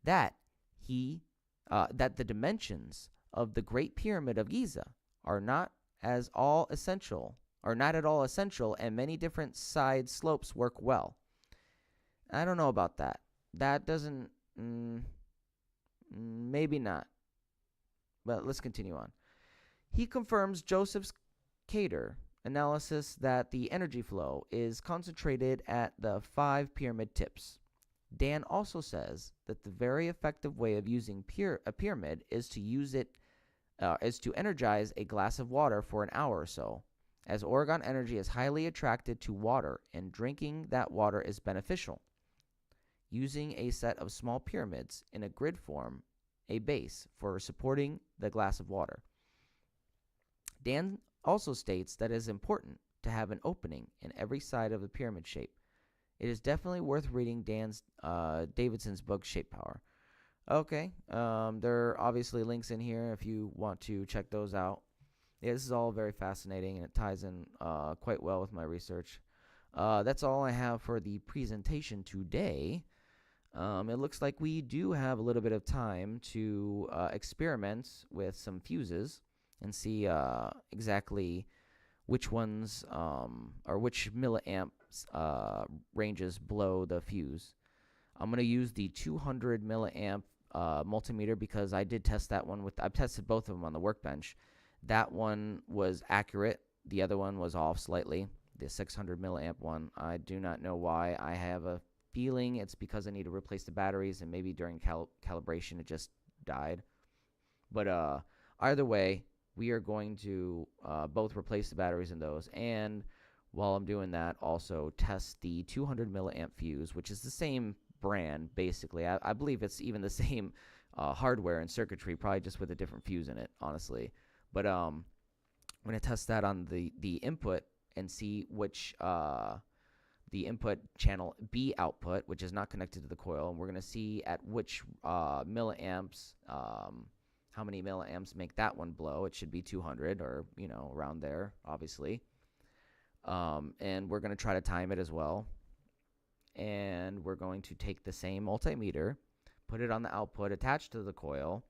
that the dimensions of the Great Pyramid of Giza are not at all essential, and many different side slopes work well. I don't know about that. That doesn't, maybe not. But let's continue on. He confirms Joseph's Cater analysis that the energy flow is concentrated at the 5 pyramid tips. Dan also says that the very effective way of using a pyramid is to use it is to energize a glass of water for an hour or so, as Oregon energy is highly attracted to water and drinking that water is beneficial. Using a set of small pyramids in a grid form a base for supporting the glass of water. Dan also states that it is important to have an opening in every side of the pyramid shape. It is definitely worth reading Davidson's book, Shape Power. Okay, there are obviously links in here if you want to check those out. Yeah, this is all very fascinating, and it ties in quite well with my research. That's all I have for the presentation today. It looks like we do have a little bit of time to experiment with some fuses and see exactly which ones or which milliamps ranges blow the fuse. I'm going to use the 200 milliamp multimeter because I did test that one I've tested both of them on the workbench. That one was accurate. The other one was off slightly. The 600 milliamp one, I do not know why. I have a feeling it's because I need to replace the batteries, and maybe during calibration it just died. But either way, we are going to both replace the batteries in those, and while I'm doing that, also test the 200 milliamp fuse, which is the same brand basically. I believe it's even the same hardware and circuitry, probably just with a different fuse in it, honestly. But I'm going to test that on the input and see which the input channel B output, which is not connected to the coil, and we're going to see at which milliamps, how many milliamps make that one blow. It should be 200 or, you know, around there, obviously. And we're going to try to time it as well. And we're going to take the same multimeter, put it on the output attached to the coil,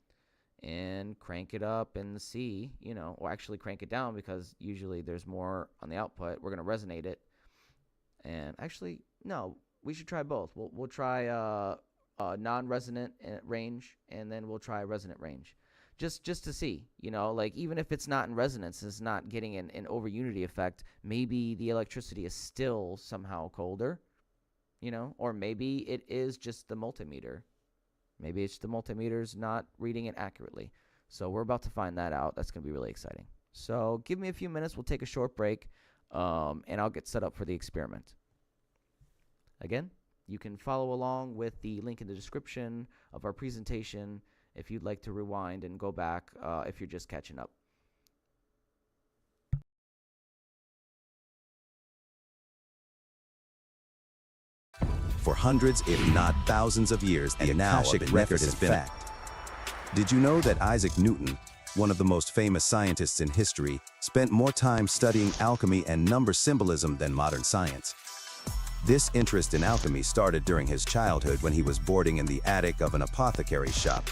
and crank it up and see, you know, or actually crank it down because usually there's more on the output. We're going to resonate it. And actually, no, we should try both. We'll try non-resonant range, and then we'll try resonant range. Just to see, you know, like even if it's not in resonance, it's not getting an over unity effect, maybe the electricity is still somehow colder, you know, or maybe it is just the multimeter. Maybe it's the multimeter's not reading it accurately. So we're about to find that out. That's going to be really exciting. So give me a few minutes. We'll take a short break, and I'll get set up for the experiment. Again, you can follow along with the link in the description of our presentation if you'd like to rewind and go back if you're just catching up. For hundreds, if not thousands of years, the Akashic record has been fact. Did you know that Isaac Newton, one of the most famous scientists in history, spent more time studying alchemy and number symbolism than modern science? This interest in alchemy started during his childhood when he was boarding in the attic of an apothecary's shop.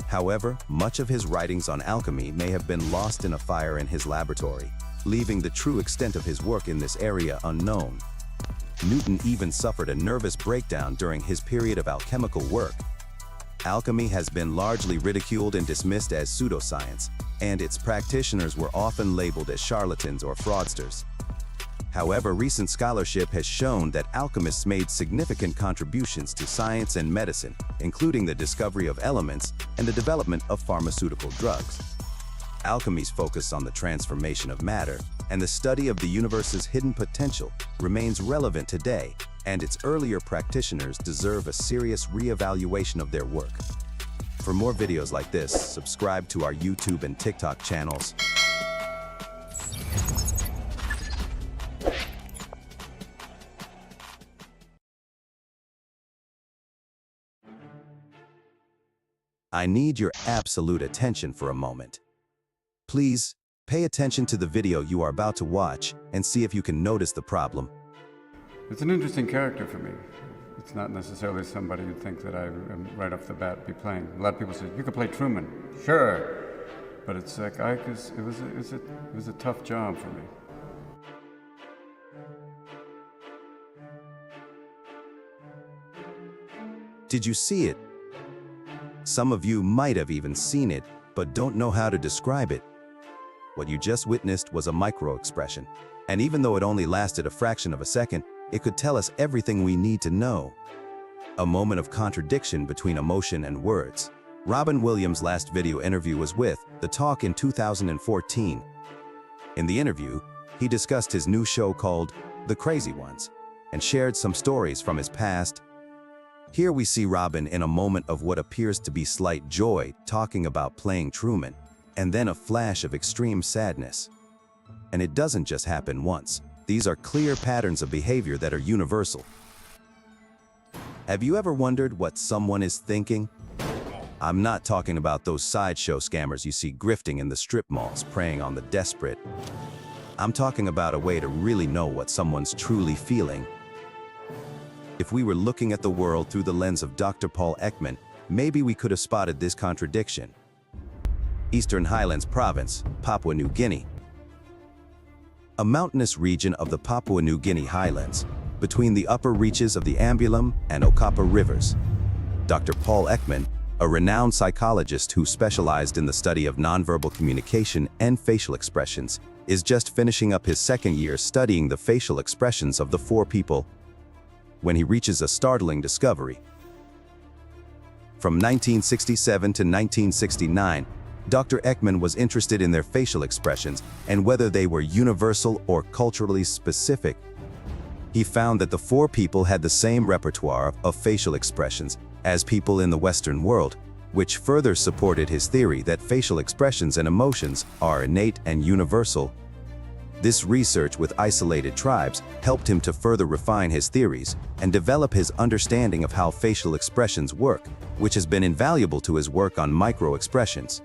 However, much of his writings on alchemy may have been lost in a fire in his laboratory, leaving the true extent of his work in this area unknown. Newton even suffered a nervous breakdown during his period of alchemical work. Alchemy has been largely ridiculed and dismissed as pseudoscience, and its practitioners were often labeled as charlatans or fraudsters. However, recent scholarship has shown that alchemists made significant contributions to science and medicine, including the discovery of elements and the development of pharmaceutical drugs. Alchemy's focus on the transformation of matter and the study of the universe's hidden potential remains relevant today, and its earlier practitioners deserve a serious re-evaluation of their work. For more videos like this, subscribe to our YouTube and TikTok channels. I need your absolute attention for a moment. Please, pay attention to the video you are about to watch and see if you can notice the problem. It's an interesting character for me. It's not necessarily somebody you'd think that I am right off the bat be playing. A lot of people say, you could play Truman. Sure. But it's like, it was a tough job for me. Did you see it? Some of you might have even seen it, but don't know how to describe it. What you just witnessed was a micro-expression, and even though it only lasted a fraction of a second, it could tell us everything we need to know. a moment of contradiction between emotion and words. Robin Williams' last video interview was with The Talk in 2014. In the interview, he discussed his new show called The Crazy Ones and shared some stories from his past. Here we see Robin in a moment of what appears to be slight joy talking about playing Truman, and then a flash of extreme sadness. And it doesn't just happen once. These are clear patterns of behavior that are universal. Have you ever wondered what someone is thinking? I'm not talking about those sideshow scammers you see grifting in the strip malls, preying on the desperate. I'm talking about a way to really know what someone's truly feeling. If we were looking at the world through the lens of Dr. Paul Ekman, maybe we could have spotted this contradiction. Eastern Highlands Province, Papua New Guinea. A mountainous region of the Papua New Guinea highlands, between the upper reaches of the Ambulum and Okapa rivers. Dr. Paul Ekman, a renowned psychologist who specialized in the study of nonverbal communication and facial expressions, is just finishing up his second year studying the facial expressions of the four people when he reaches a startling discovery. From 1967 to 1969, Dr. Ekman was interested in their facial expressions and whether they were universal or culturally specific. He found that the four people had the same repertoire of facial expressions as people in the Western world, which further supported his theory that facial expressions and emotions are innate and universal. This research with isolated tribes helped him to further refine his theories and develop his understanding of how facial expressions work, which has been invaluable to his work on micro-expressions.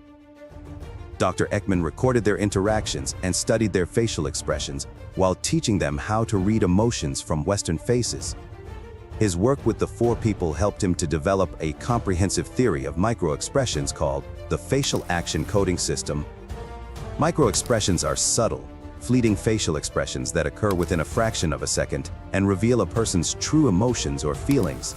Dr. Ekman recorded their interactions and studied their facial expressions while teaching them how to read emotions from Western faces. His work with the four people helped him to develop a comprehensive theory of micro-expressions called the facial action coding system. Micro-expressions are subtle, fleeting facial expressions that occur within a fraction of a second and reveal a person's true emotions or feelings.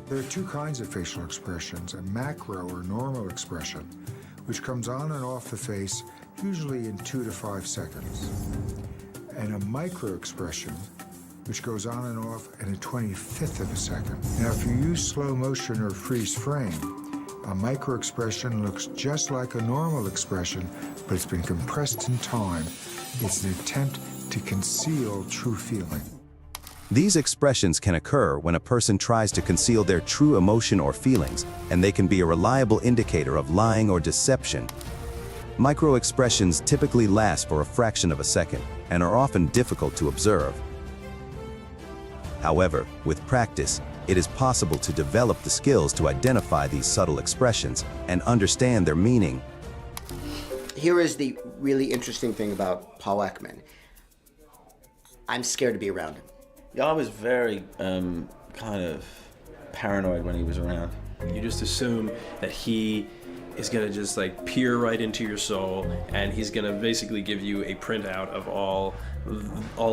There are two kinds of facial expressions, a macro or normal expression, which comes on and off the face usually in 2 to 5 seconds, and a micro expression, which goes on and off in a 25th of a second. Now, if you use slow motion or freeze frame, a micro expression looks just like a normal expression, but it's been compressed in time. It's an attempt to conceal true feeling. These expressions can occur when a person tries to conceal their true emotion or feelings, and they can be a reliable indicator of lying or deception. Micro-expressions typically last for a fraction of a second and are often difficult to observe. However, with practice, it is possible to develop the skills to identify these subtle expressions and understand their meaning. Here is the really interesting thing about Paul Ekman. I'm scared to be around him. Yeah, I was very kind of paranoid when he was around. You just assume that he is going to just like peer right into your soul, and he's going to basically give you a printout of all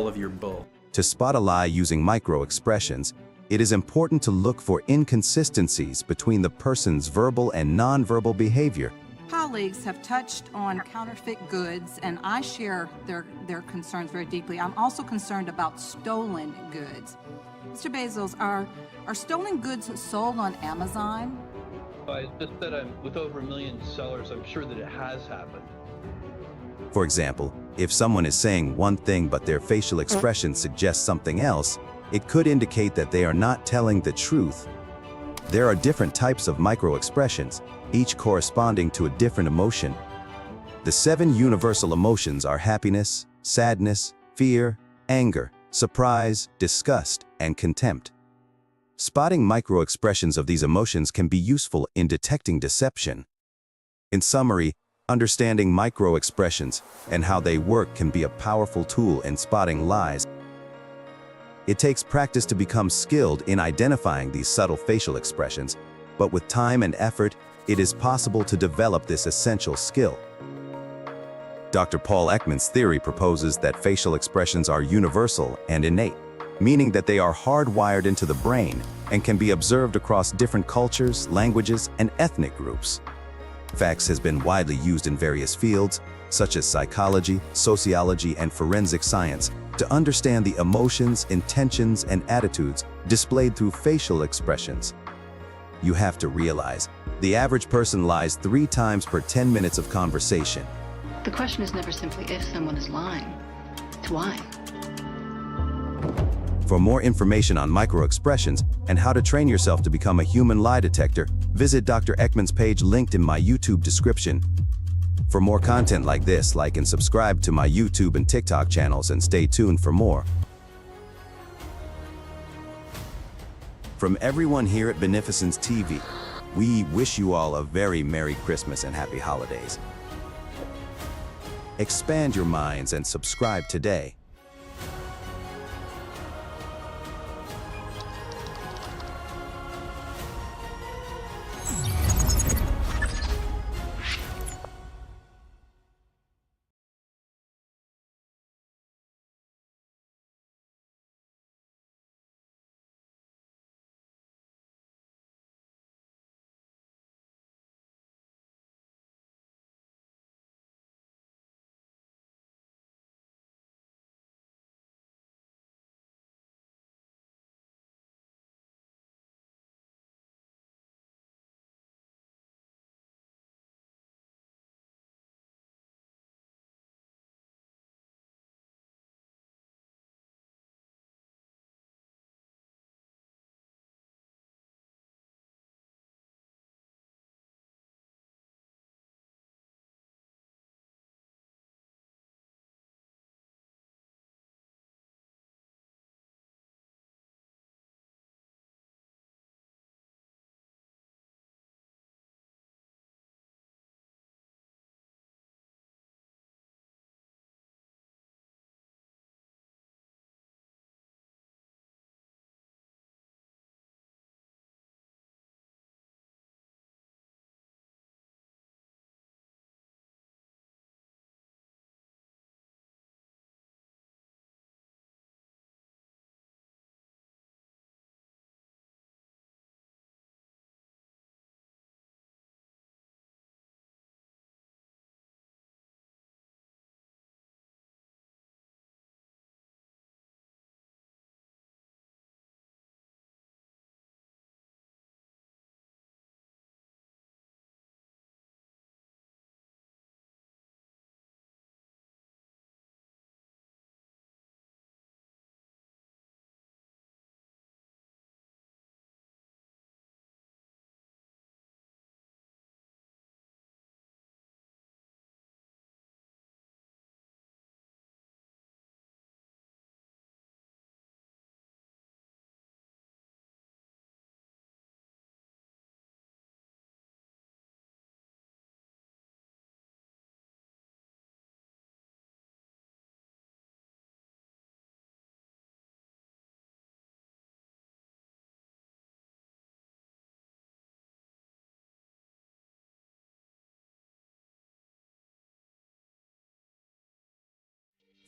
of your bull. To spot a lie using micro-expressions, it is important to look for inconsistencies between the person's verbal and nonverbal behavior. Colleagues have touched on counterfeit goods, and I share their concerns very deeply. I'm also concerned about stolen goods. Mr. Bezos, are stolen goods sold on Amazon? It's just that with over 1 million sellers, I'm sure that it has happened. For example, if someone is saying one thing but their facial expression suggests something else, it could indicate that they are not telling the truth. There are different types of micro-expressions, each corresponding to a different emotion. The 7 universal emotions are happiness, sadness, fear, anger, surprise, disgust, and contempt. Spotting micro-expressions of these emotions can be useful in detecting deception. In summary, understanding micro-expressions and how they work can be a powerful tool in spotting lies. It takes practice to become skilled in identifying these subtle facial expressions, but with time and effort, it is possible to develop this essential skill. Dr. Paul Ekman's theory proposes that facial expressions are universal and innate, meaning that they are hardwired into the brain and can be observed across different cultures, languages, and ethnic groups. Fax has been widely used in various fields, such as psychology, sociology, and forensic science, to understand the emotions, intentions, and attitudes displayed through facial expressions. You have to realize, the average person lies 3 times per 10 minutes of conversation. The question is never simply if someone is lying, it's why. For more information on microexpressions and how to train yourself to become a human lie detector, visit Dr. Ekman's page linked in my YouTube description. For more content like this, like and subscribe to my YouTube and TikTok channels, and stay tuned for more. From everyone here at Beneficence TV, we wish you all a very Merry Christmas and Happy Holidays. Expand your minds and subscribe today.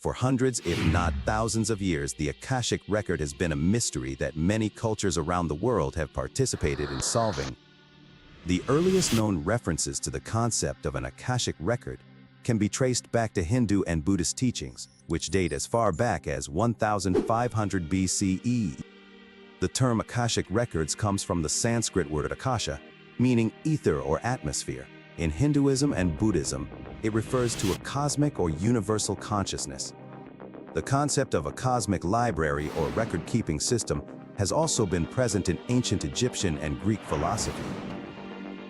For hundreds, if not thousands of years, the Akashic Record has been a mystery that many cultures around the world have participated in solving. The earliest known references to the concept of an Akashic Record can be traced back to Hindu and Buddhist teachings, which date as far back as 1500 BCE. The term Akashic Records comes from the Sanskrit word akasha, meaning ether or atmosphere. In Hinduism and Buddhism, it refers to a cosmic or universal consciousness. The concept of a cosmic library or record-keeping system has also been present in ancient Egyptian and Greek philosophy.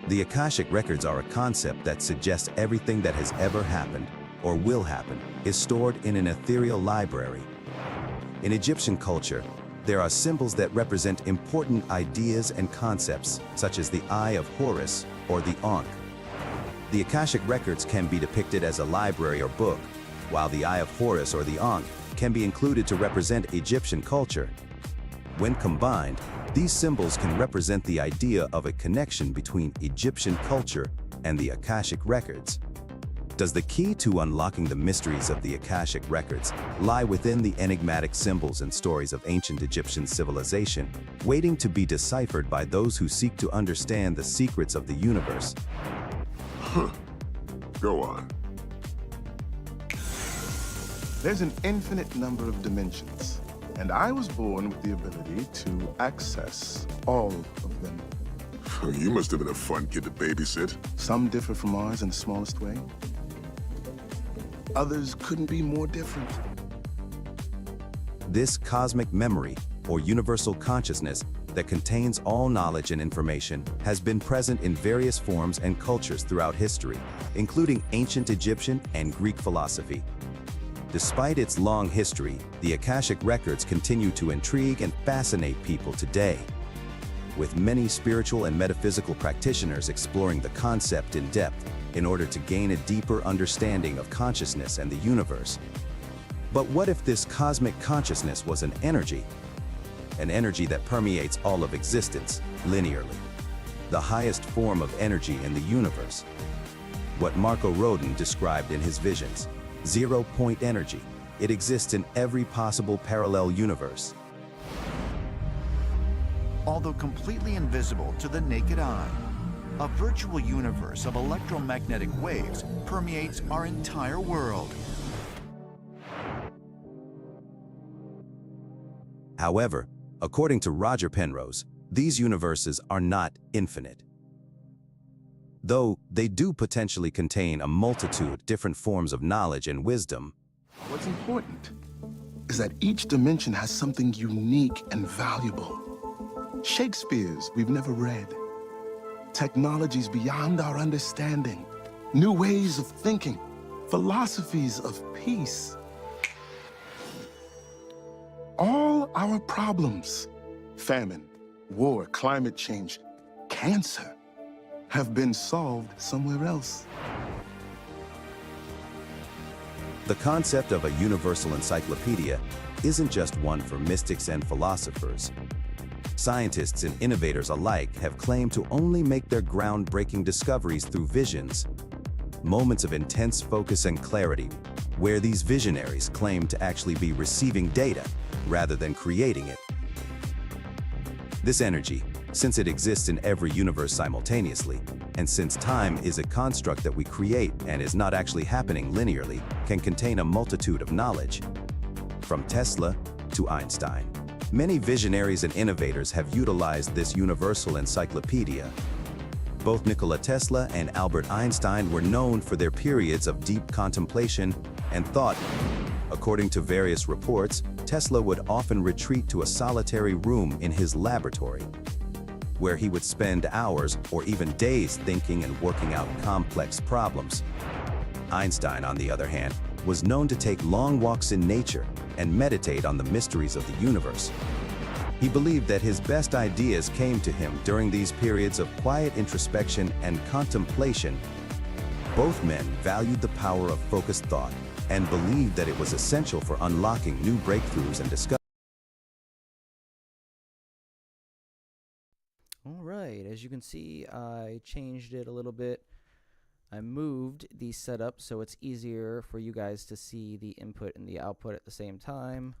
The Akashic Records are a concept that suggests everything that has ever happened or will happen is stored in an ethereal library. In Egyptian culture, there are symbols that represent important ideas and concepts, such as the Eye of Horus or the Ankh. The Akashic Records can be depicted as a library or book, while the Eye of Horus or the Ankh can be included to represent Egyptian culture. When combined, these symbols can represent the idea of a connection between Egyptian culture and the Akashic Records. Does the key to unlocking the mysteries of the Akashic Records lie within the enigmatic symbols and stories of ancient Egyptian civilization, waiting to be deciphered by those who seek to understand the secrets of the universe? Go on. There's an infinite number of dimensions, and I was born with the ability to access all of them. You must have been a fun kid to babysit. Some differ from ours in the smallest way. Others couldn't be more different. This cosmic memory, or universal consciousness, that contains all knowledge and information has been present in various forms and cultures throughout history, including ancient Egyptian and Greek philosophy. Despite its long history, the Akashic records continue to intrigue and fascinate people today, with many spiritual and metaphysical practitioners exploring the concept in depth in order to gain a deeper understanding of consciousness and the universe. But what if this cosmic consciousness was an energy that permeates all of existence linearly, the highest form of energy in the universe? What Marco Rodin described in his visions, zero-point energy. It exists in every possible parallel universe. Although completely invisible to the naked eye, a virtual universe of electromagnetic waves permeates our entire world. However, according to Roger Penrose, these universes are not infinite. Though they do potentially contain a multitude of different forms of knowledge and wisdom. What's important is that each dimension has something unique and valuable. Shakespeare's we've never read. Technologies beyond our understanding. New ways of thinking. Philosophies of peace. All our problems, famine, war, climate change, cancer, have been solved somewhere else. The concept of a universal encyclopedia isn't just one for mystics and philosophers. Scientists and innovators alike have claimed to only make their groundbreaking discoveries through visions, moments of intense focus and clarity, where these visionaries claim to actually be receiving data rather than creating it. This energy, since it exists in every universe simultaneously, and since time is a construct that we create and is not actually happening linearly, can contain a multitude of knowledge. From Tesla to Einstein, many visionaries and innovators have utilized this universal encyclopedia. Both Nikola Tesla and Albert Einstein were known for their periods of deep contemplation and thought. According to various reports, Tesla would often retreat to a solitary room in his laboratory, where he would spend hours or even days thinking and working out complex problems. Einstein, on the other hand, was known to take long walks in nature and meditate on the mysteries of the universe. He believed that his best ideas came to him during these periods of quiet introspection and contemplation. Both men valued the power of focused thought and believed that it was essential for unlocking new breakthroughs and discoveries. All right, as you can see, I changed it a little bit. I moved the setup so it's easier for you guys to see the input and the output at the same time.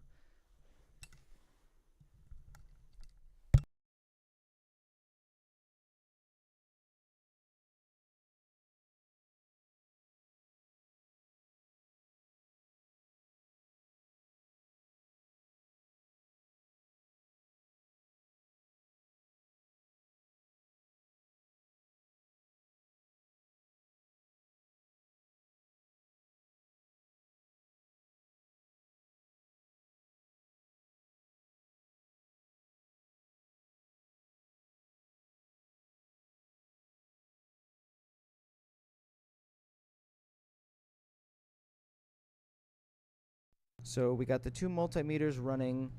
So we got the two multimeters running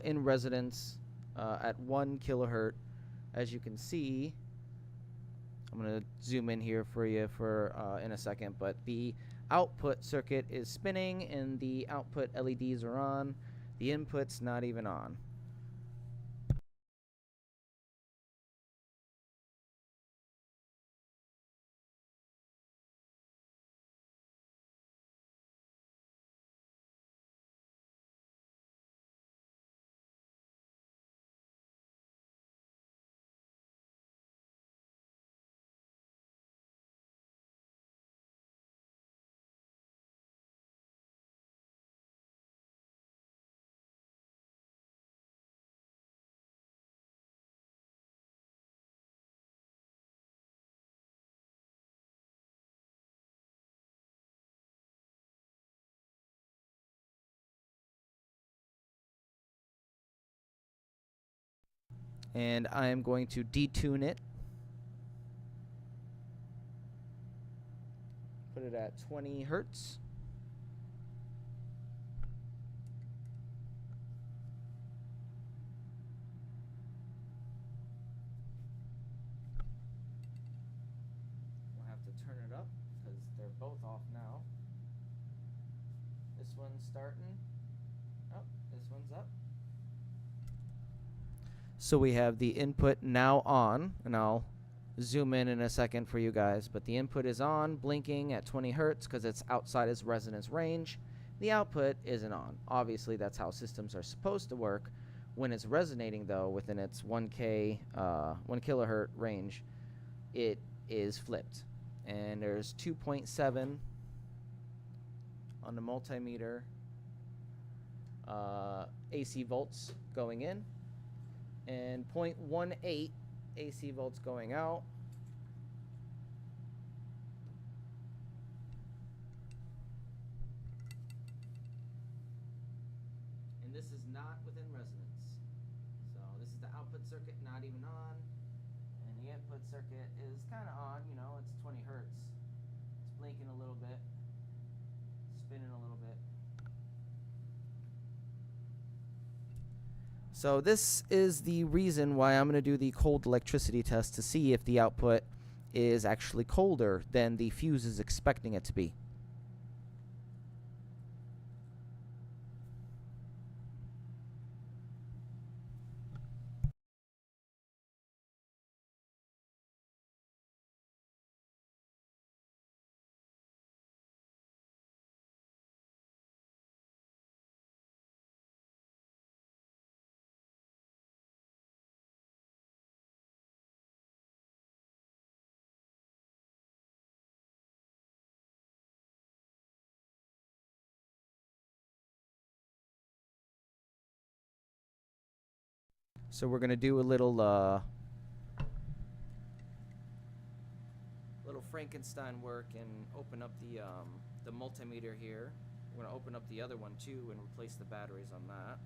in resonance at 1 kilohertz. As you can see, I'm going to zoom in here for you in a second, but the output circuit is spinning and the output LEDs are on. The input's not even on. And I am going to detune it. Put it at 20 hertz. We'll have to turn it up because they're both off now. This one's starting. Oh, this one's up. So we have the input now on, and I'll zoom in a second for you guys, but the input is on, blinking at 20 hertz because it's outside its resonance range. The output isn't on. Obviously, that's how systems are supposed to work. When it's resonating, though, within its 1 kilohertz range, it is flipped. And there's 2.7 on the multimeter AC volts going in, and 0.18 AC volts going out. And this is not within resonance. So this is the output circuit not even on, and the input circuit is kind of on, you know, it's 20 hertz. It's blinking a little bit, spinning a little bit. So this is the reason why I'm going to do the cold electricity test to see if the output is actually colder than the fuse is expecting it to be. So we're gonna do a little Frankenstein work and open up the multimeter here. We're gonna open up the other one too and replace the batteries on that.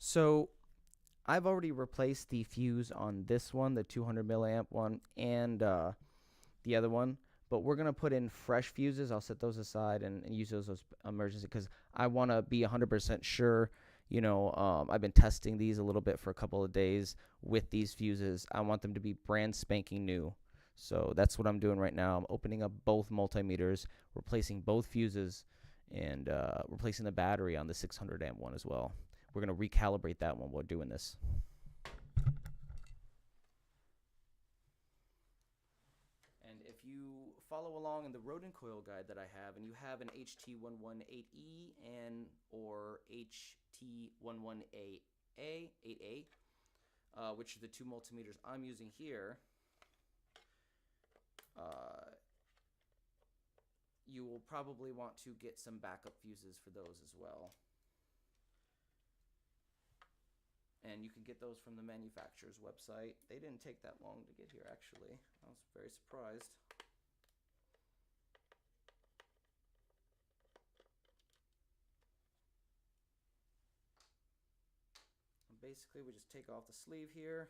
So I've already replaced the fuse on this one, the 200 milliamp one, and the other one. But we're going to put in fresh fuses. I'll set those aside and use those as emergency because I want to be 100% sure. You know, I've been testing these a little bit for a couple of days with these fuses. I want them to be brand spanking new. So that's what I'm doing right now. I'm opening up both multimeters, replacing both fuses, and replacing the battery on the 600 amp one as well. We're going to recalibrate that one while doing this. And if you follow along in the Rodin Coil guide that I have, and you have an HT118E and or HT11A, 8A, which are the two multimeters I'm using here, you will probably want to get some backup fuses for those as well. And you can get those from the manufacturer's website. They didn't take that long to get here, actually. I was very surprised. basically we just take off the sleeve here.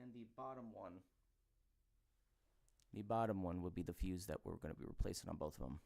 And the bottom one. The bottom one would be the fuse that we're going to be replacing on both of them.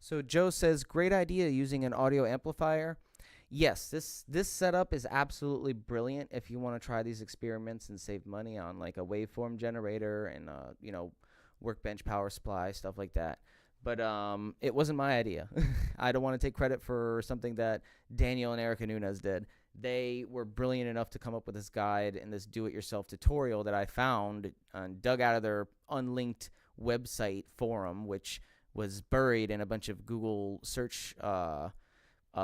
So Joe says, great idea using an audio amplifier. Yes, this setup is absolutely brilliant if you want to try these experiments and save money on like a waveform generator and workbench power supply, stuff like that. But it wasn't my idea. I don't want to take credit for something that Daniel and Erica Nunez did. They were brilliant enough to come up with this guide and this do-it-yourself tutorial that I found and dug out of their unlinked website forum, which was buried in a bunch of Google search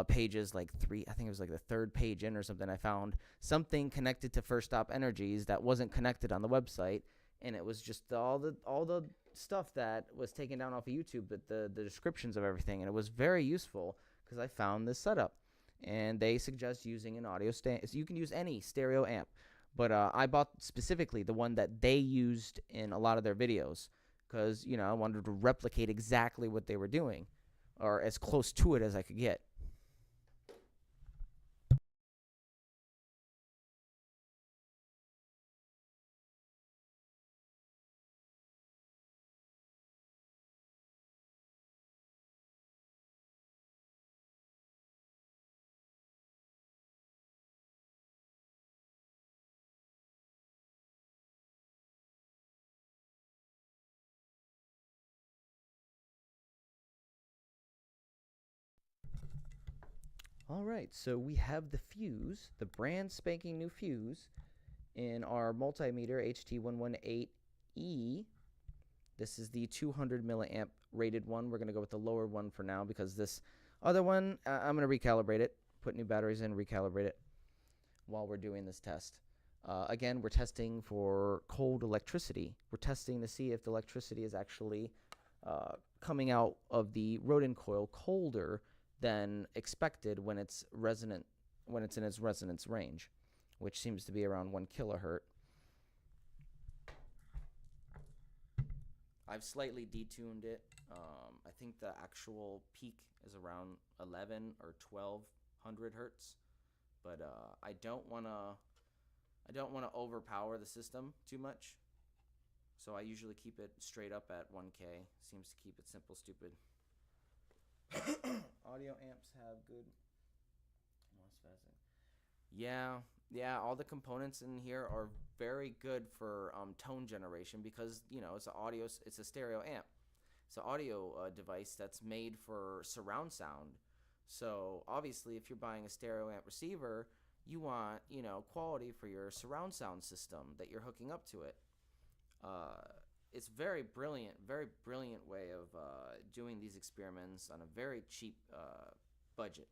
pages, like I think it was like the third page in or something. I found something connected to First Stop Energies that wasn't connected on the website, and it was just all the stuff that was taken down off of YouTube, but the descriptions of everything, and it was very useful because I found this setup. And they suggest using an audio stand. So you can use any stereo amp, but I bought specifically the one that they used in a lot of their videos because, I wanted to replicate exactly what they were doing or as close to it as I could get. All right, so we have the fuse, the brand spanking new fuse in our multimeter HT118E. This is the 200 milliamp rated one. We're going to go with the lower one for now because this other one, I'm going to recalibrate it, put new batteries in, recalibrate it while we're doing this test. Again, we're testing for cold electricity. We're testing to see if the electricity is actually coming out of the Rodin coil colder than expected when it's in its resonance range, which seems to be around 1 kilohertz. I've slightly detuned it. I think the actual peak is around 11 or 1200 hertz, but I don't want to overpower the system too much. So I usually keep it straight up at 1K. Seems to keep it simple, stupid. Audio amps have good yeah, all the components in here are very good for tone generation because it's a stereo amp. It's an audio device that's made for surround sound. So obviously if you're buying a stereo amp receiver, you want quality for your surround sound system that you're hooking up to it. it's very brilliant way of doing these experiments on a very cheap budget.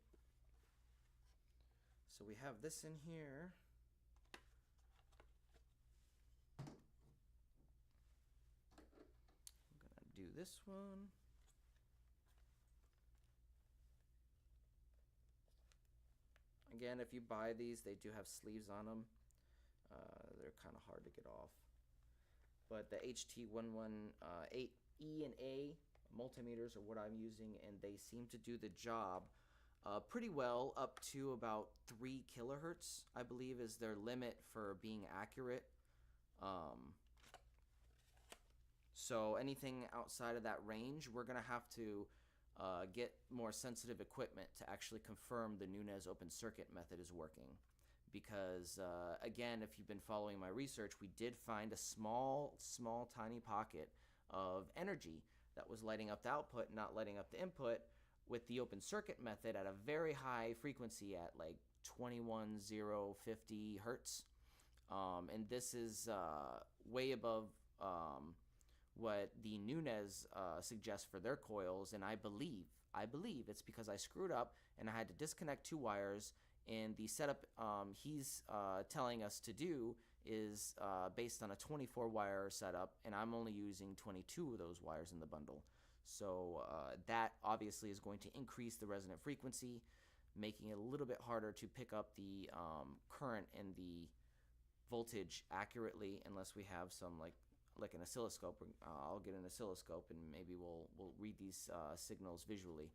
So we have this in here. I'm gonna do this one. Again, if you buy these, they do have sleeves on them. They're kind of hard to get off. But the HT118E and A multimeters are what I'm using, and they seem to do the job pretty well up to about 3 kilohertz, I believe, is their limit for being accurate. So anything outside of that range, we're going to have to get more sensitive equipment to actually confirm the Nunez open circuit method is working. Because, again, if you've been following my research, we did find a small, tiny pocket of energy that was lighting up the output, not lighting up the input, with the open circuit method at a very high frequency at like 21,050 hertz. And this is way above what the Nunez suggests for their coils, and I believe it's because I screwed up and I had to disconnect 2 wires, and the setup he's telling us to do is based on a 24 wire setup, and I'm only using 22 of those wires in the bundle. So that obviously is going to increase the resonant frequency, making it a little bit harder to pick up the current and the voltage accurately unless we have some like an oscilloscope. I'll get an oscilloscope and maybe we'll read these signals visually.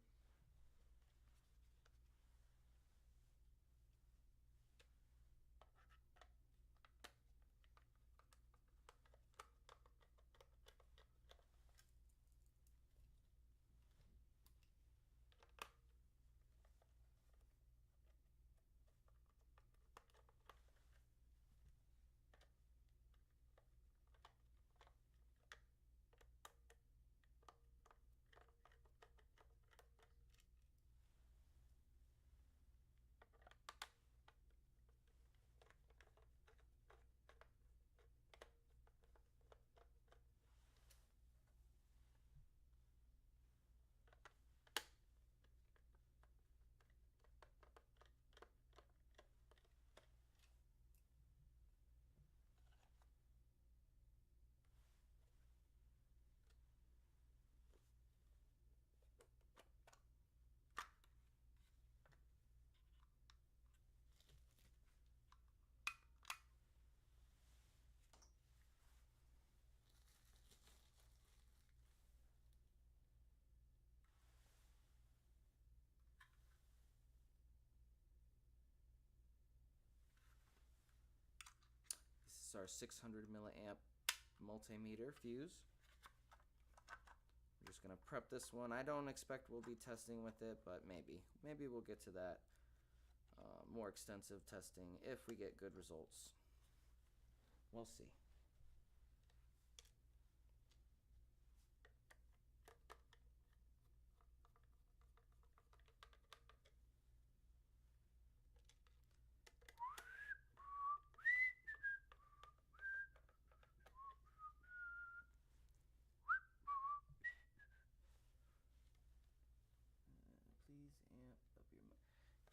This is our 600 milliamp multimeter fuse. I'm just gonna prep this one. I don't expect we'll be testing with it, but maybe we'll get to that more extensive testing if we get good results. We'll see. Please amp up your mic.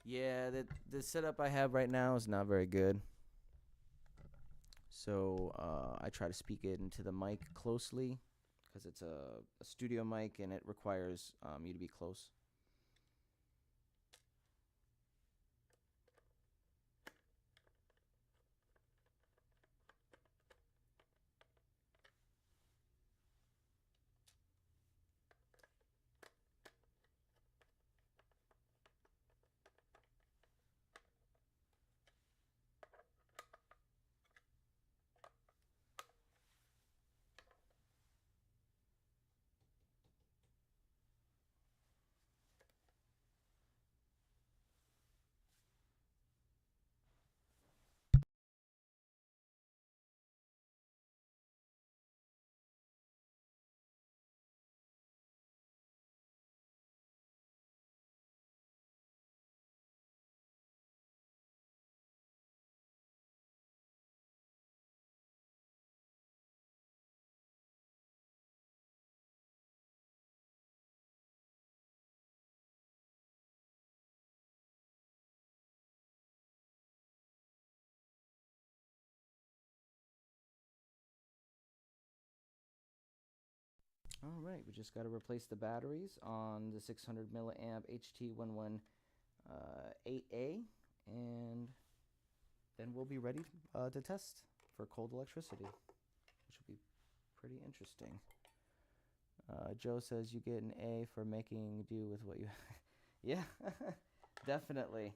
Yeah, the setup I have right now is not very good. So I try to speak it into the mic closely because it's a studio mic and it requires you to be close. All right, we just got to replace the batteries on the 600 milliamp HT118A, and then we'll be ready to test for cold electricity, which will be pretty interesting. Joe says you get an A for making do with what you... Yeah, definitely.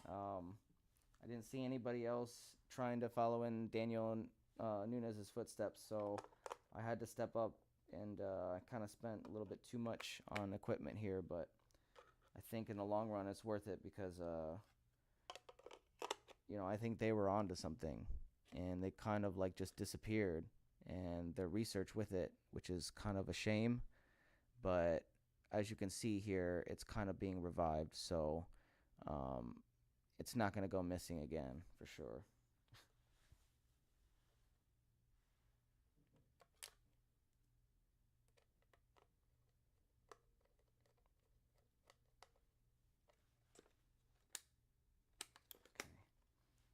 I didn't see anybody else trying to follow in Daniel Nunez's footsteps, so I had to step up, and I kind of spent a little bit too much on equipment here, but I think in the long run it's worth it because, you know, I think they were onto something, and they kind of like just disappeared, and their research with it, which is kind of a shame, but as you can see here, it's kind of being revived, so it's not going to go missing again, for sure.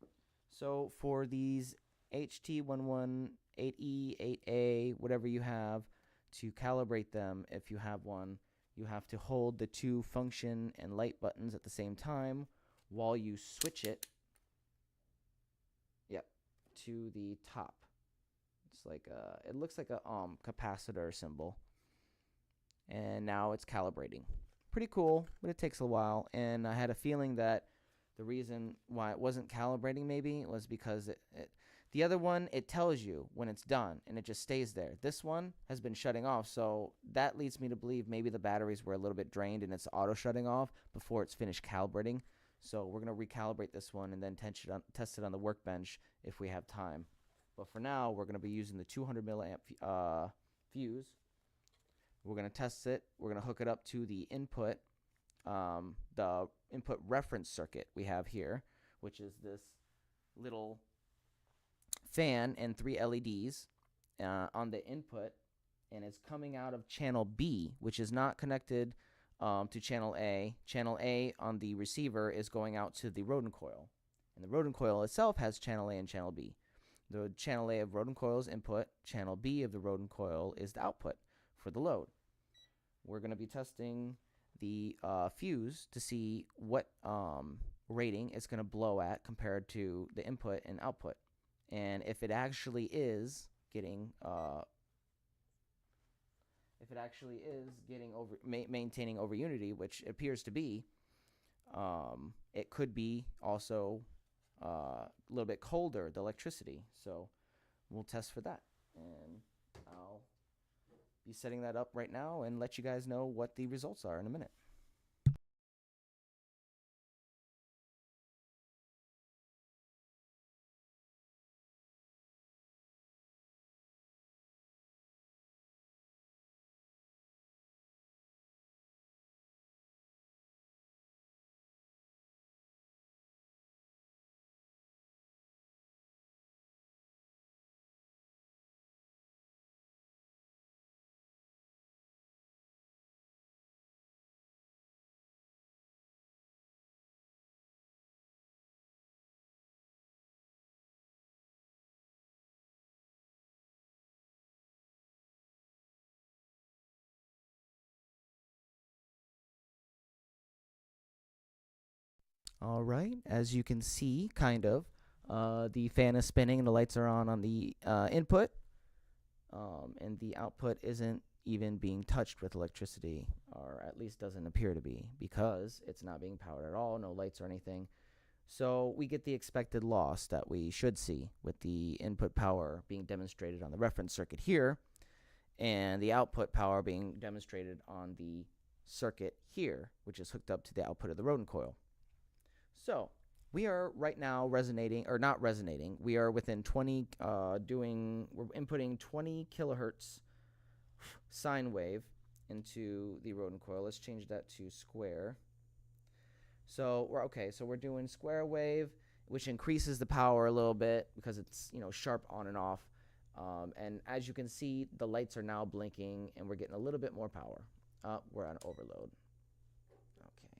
Okay. So for these HT118E, 8A, whatever you have, to calibrate them, if you have one, you have to hold the two function and light buttons at the same time while you switch it, to the top. It's like it looks like a capacitor symbol. And now it's calibrating. Pretty cool, but it takes a while. And I had a feeling that the reason why it wasn't calibrating maybe was because the other one, it tells you when it's done and it just stays there. This one has been shutting off, so that leads me to believe maybe the batteries were a little bit drained and it's auto shutting off before it's finished calibrating. So we're going to recalibrate this one and then test it on the workbench if we have time. But for now, we're going to be using the 200 milliamp fuse. We're going to test it. We're going to hook it up to the input reference circuit we have here, which is this little fan and 3 LEDs on the input, and it's coming out of channel B, which is not connected to channel A. Channel A on the receiver is going out to the Rodin coil, and the Rodin coil itself has channel A and channel B. The channel A of Rodin coil is input, channel B of the Rodin coil is the output for the load. We're going to be testing the fuse to see what rating it's going to blow at compared to the input and output, and if it actually is getting maintaining over unity, which it appears to be, it could be also a little bit colder, the electricity. So we'll test for that, and I'll be setting that up right now and let you guys know what the results are in a minute. All right, as you can see, the fan is spinning and the lights are on the input, and the output isn't even being touched with electricity, or at least doesn't appear to be, because it's not being powered at all, no lights or anything. So we get the expected loss that we should see with the input power being demonstrated on the reference circuit here, and the output power being demonstrated on the circuit here, which is hooked up to the output of the Rodin coil. So we are right now we are within 20, we're inputting 20 kilohertz sine wave into the Rodin coil. Let's change that to square. So we're doing square wave, which increases the power a little bit because it's, sharp on and off. And as you can see, the lights are now blinking and we're getting a little bit more power. We're on overload. Okay.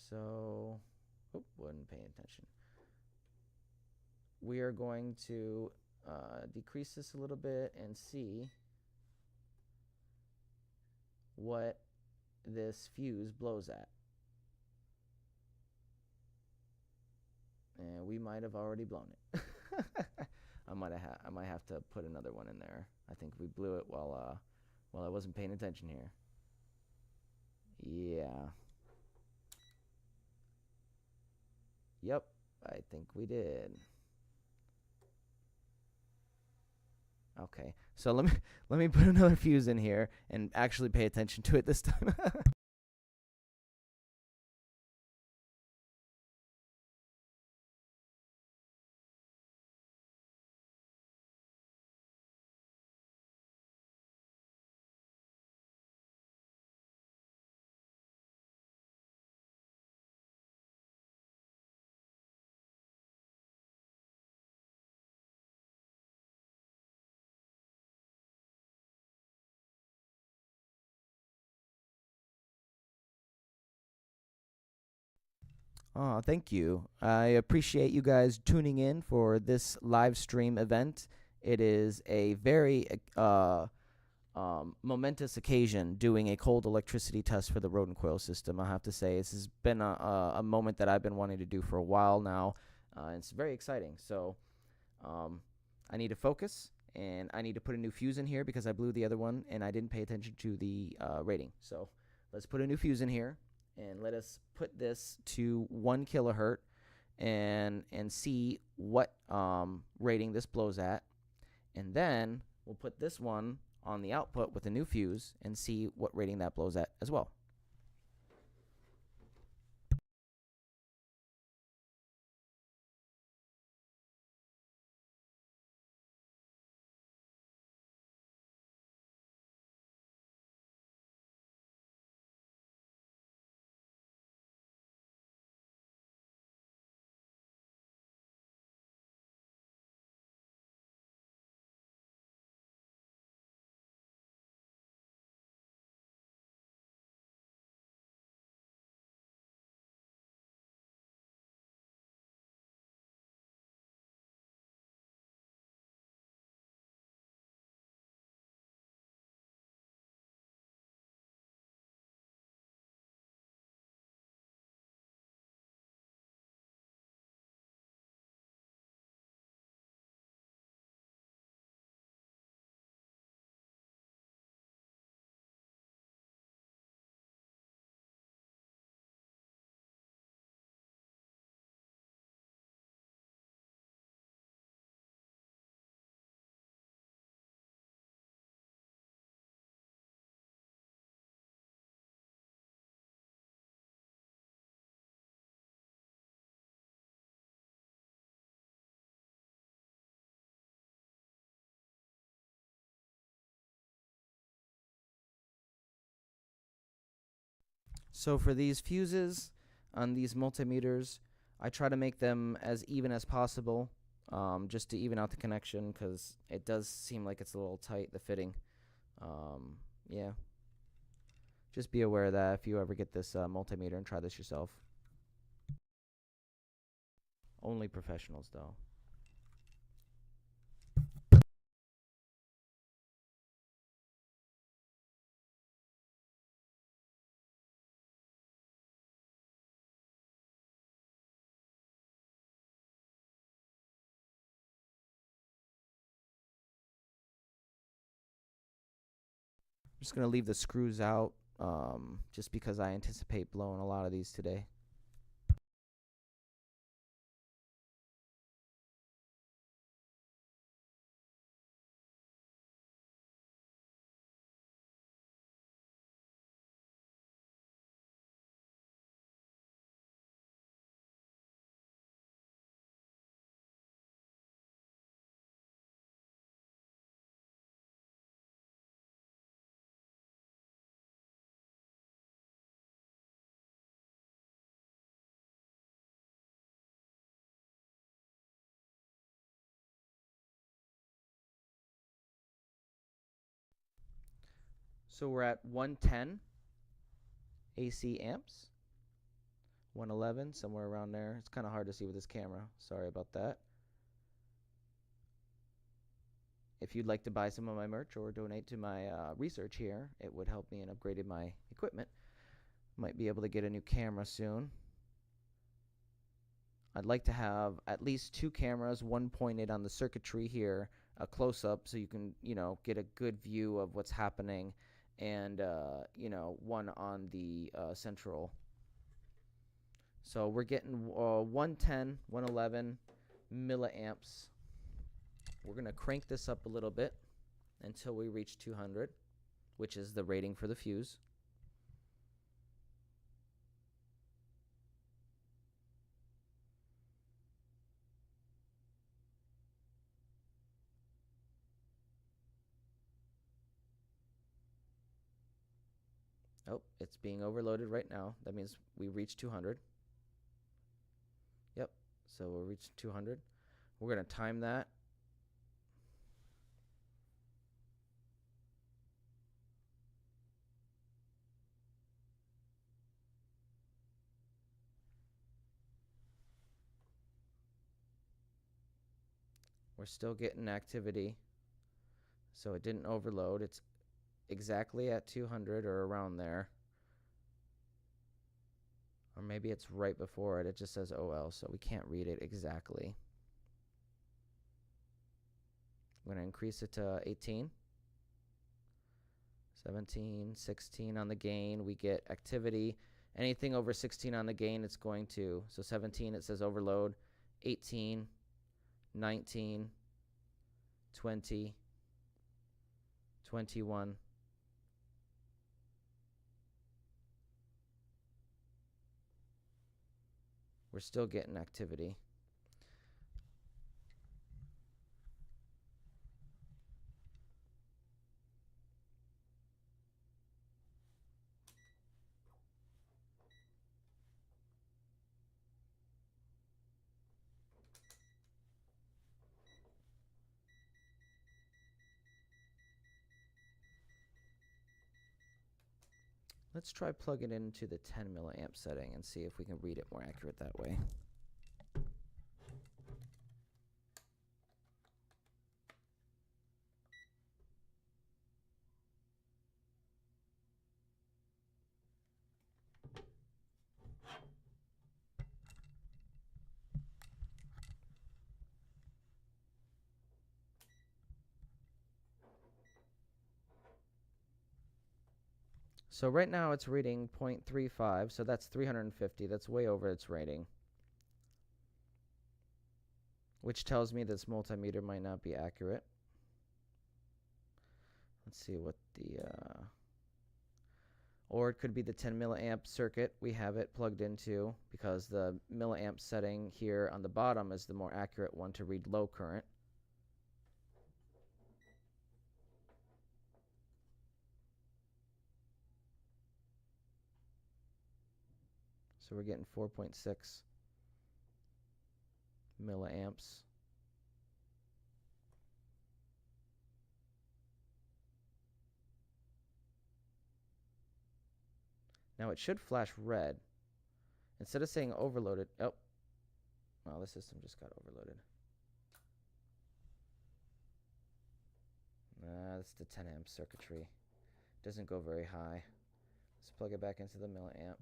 So, wasn't paying attention. We are going to decrease this a little bit and see what this fuse blows at. And we might have already blown it. I might have to put another one in there. I think we blew it while I wasn't paying attention here. Yeah. Yep, I think we did. Okay, so let me put another fuse in here and actually pay attention to it this time. Oh, thank you. I appreciate you guys tuning in for this live stream event. It is a very momentous occasion doing a cold electricity test for the Rodin Coil system. I have to say, this has been a moment that I've been wanting to do for a while now. It's very exciting. So I need to focus, and I need to put a new fuse in here because I blew the other one, and I didn't pay attention to the rating. So let's put a new fuse in here. And let us put this to 1 kilohertz and see what rating this blows at. And then we'll put this one on the output with a new fuse and see what rating that blows at as well. So for these fuses on these multimeters, I try to make them as even as possible, just to even out the connection, because it does seem like it's a little tight, the fitting. Yeah. Just be aware of that if you ever get this multimeter and try this yourself. Only professionals, though. I'm just going to leave the screws out, just because I anticipate blowing a lot of these today. So we're at 110 AC amps, 111, somewhere around there. It's kind of hard to see with this camera. Sorry about that. if you'd like to buy some of my merch or donate to my research here, it would help me in upgrading my equipment. Might be able to get a new camera soon. I'd like to have at least 2 cameras, one pointed on the circuitry here, a close-up, so you can, get a good view of what's happening, and, one on the central. So we're getting 110, 111 milliamps. We're going to crank this up a little bit until we reach 200, which is the rating for the fuse. Oh, it's being overloaded right now. That means we reached 200. Yep, so we'll reach 200. We're going to time that. We're still getting activity, so it didn't overload. It's exactly at 200 or around there. Or maybe it's right before it. It just says OL, so we can't read it exactly. I'm going to increase it to 18. 17, 16 on the gain. We get activity. Anything over 16 on the gain, it's going to. So 17, it says overload. 18, 19, 20, 21. We're still getting activity. Let's try plug it into the 10 milliamp setting and see if we can read it more accurate that way. So right now it's reading 0.35, so that's 350. That's way over its rating, which tells me this multimeter might not be accurate. Let's see what the, or it could be the 10 milliamp circuit we have it plugged into, because the milliamp setting here on the bottom is the more accurate one to read low current. So we're getting 4.6 milliamps. Now it should flash red. Instead of saying overloaded, oh, well, the system just got overloaded. That's the 10 amp circuitry. Doesn't go very high. Let's plug it back into the milliamp.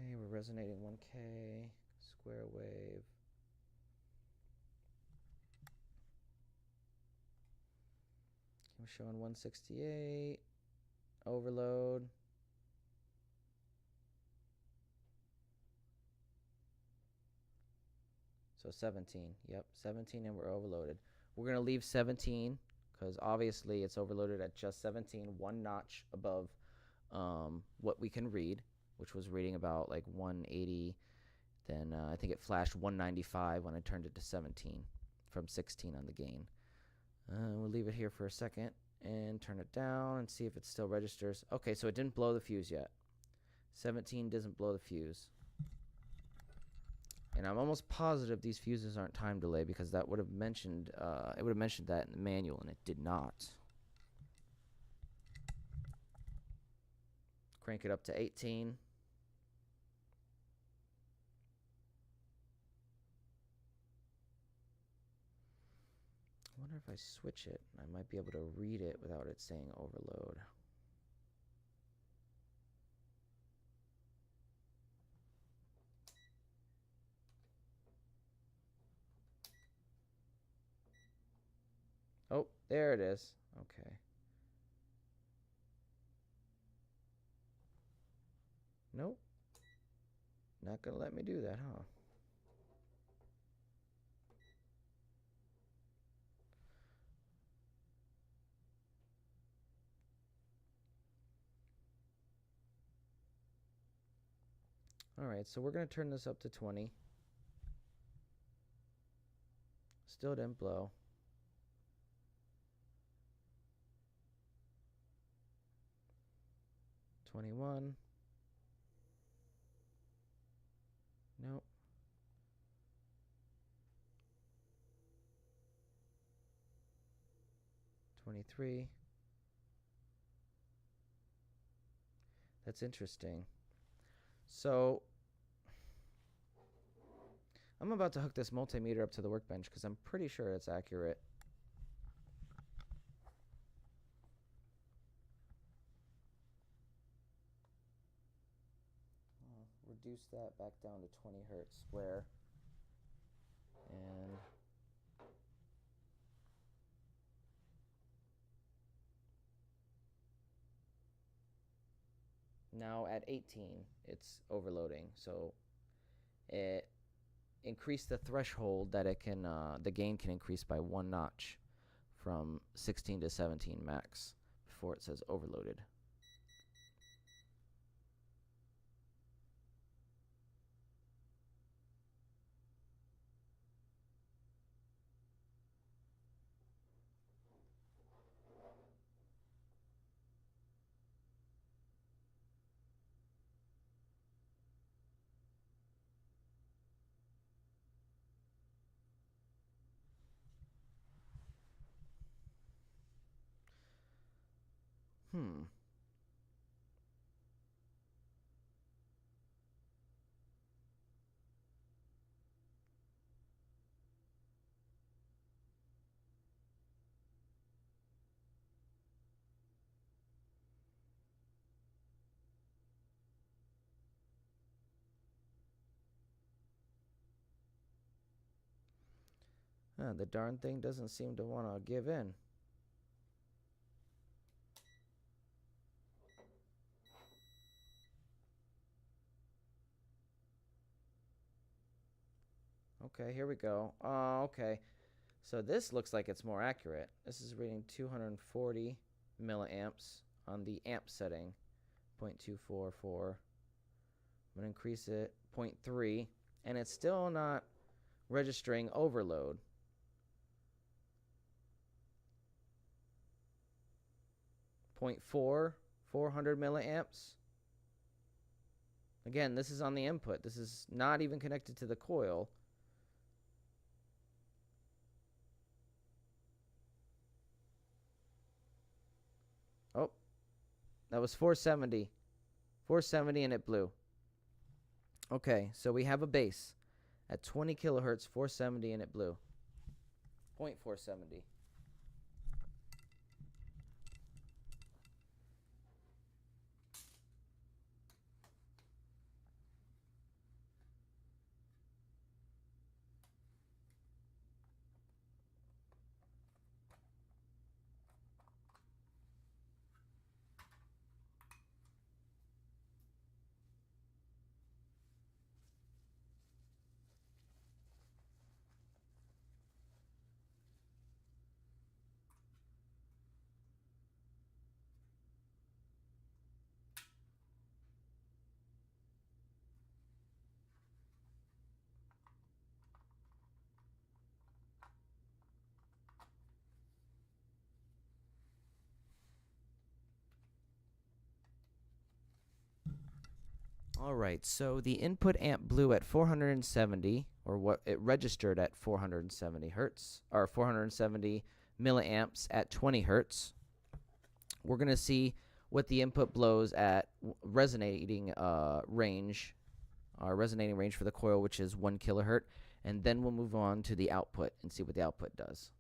Okay, we're resonating 1K, square wave. We're showing 168, overload. So 17, yep, 17, and we're overloaded. We're going to leave 17 because obviously it's overloaded at just 17, one notch above what we can read, which was reading about like 180. Then I think it flashed 195 when I turned it to 17 from 16 on the gain. We'll leave it here for a second and turn it down and see if it still registers. Okay, so it didn't blow the fuse yet. 17 doesn't blow the fuse. And I'm almost positive these fuses aren't time delay, because that would have mentioned it would have mentioned that in the manual, and it did not. Crank it up to 18. I wonder if I switch it, I might be able to read it without it saying overload. Oh, there it is. Okay. Nope. Not gonna let me do that, huh? Alright, so we're gonna turn this up to 20. Still didn't blow. $21. Nope. $23. That's interesting. So I'm about to hook this multimeter up to the workbench because I'm pretty sure it's accurate. Reduce that back down to 20 hertz square. And now at 18, it's overloading. So it increased the threshold that it can, the gain can increase by 1 notch from 16 to 17 max before it says overloaded. The darn thing doesn't seem to want to give in. Okay, here we go. Okay. So this looks like it's more accurate. This is reading 240 milliamps on the amp setting, 0.244. I'm going to increase it 0.3, and it's still not registering overload. 0.4, 400 milliamps. Again, this is on the input. This is not even connected to the coil. Oh, that was 470. 470 and it blew. Okay, so we have a base at 20 kilohertz, 470 and it blew. 0.470. All right, so the input amp blew at 470, or what it registered at 470 hertz, or 470 milliamps at 20 hertz. We're going to see what the input blows at resonating range, our resonating range for the coil, which is 1 kilohertz, and then we'll move on to the output and see what the output does.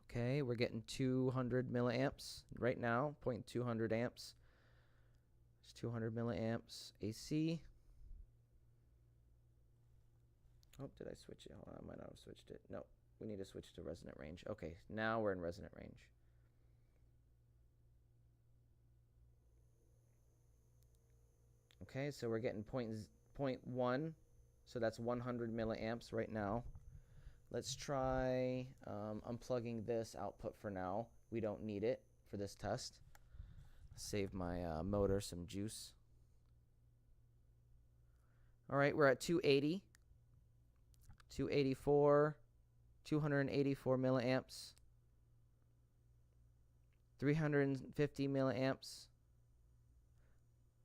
Okay, we're getting 200 milliamps right now, 0.200 amps. It's 200 milliamps AC. Oh, did I switch it? Hold on, I might not have switched it. No, we need to switch to resonant range. Okay, now we're in resonant range. Okay, so we're getting 0.1, so that's 100 milliamps right now. Let's try unplugging this output for now. We don't need it for this test. Save my motor some juice. All right, we're at 280, 284, 284 milliamps, 350 milliamps,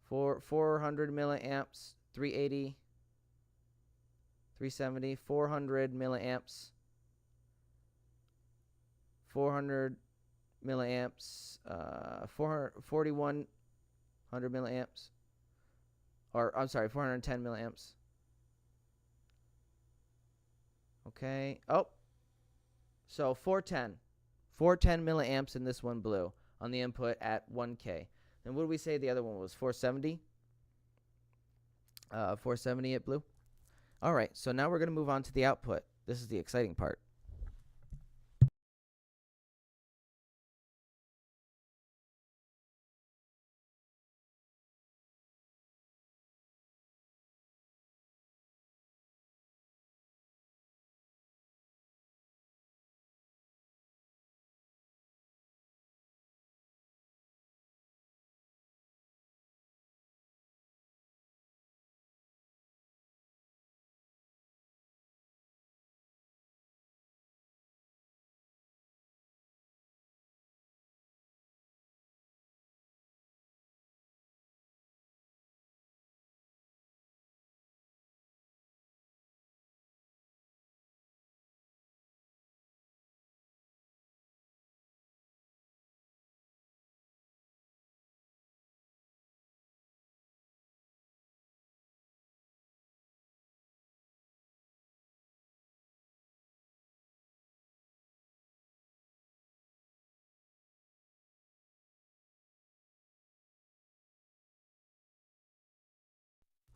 400 milliamps, 380, 370, 400 milliamps, 400 milliamps, 4100 milliamps, or I'm sorry, 410 milliamps. Okay. Oh, so 410 milliamps in this one blue on the input at 1K. And what did we say the other one was? 470? 470 at blue. All right, so now we're going to move on to the output. This is the exciting part.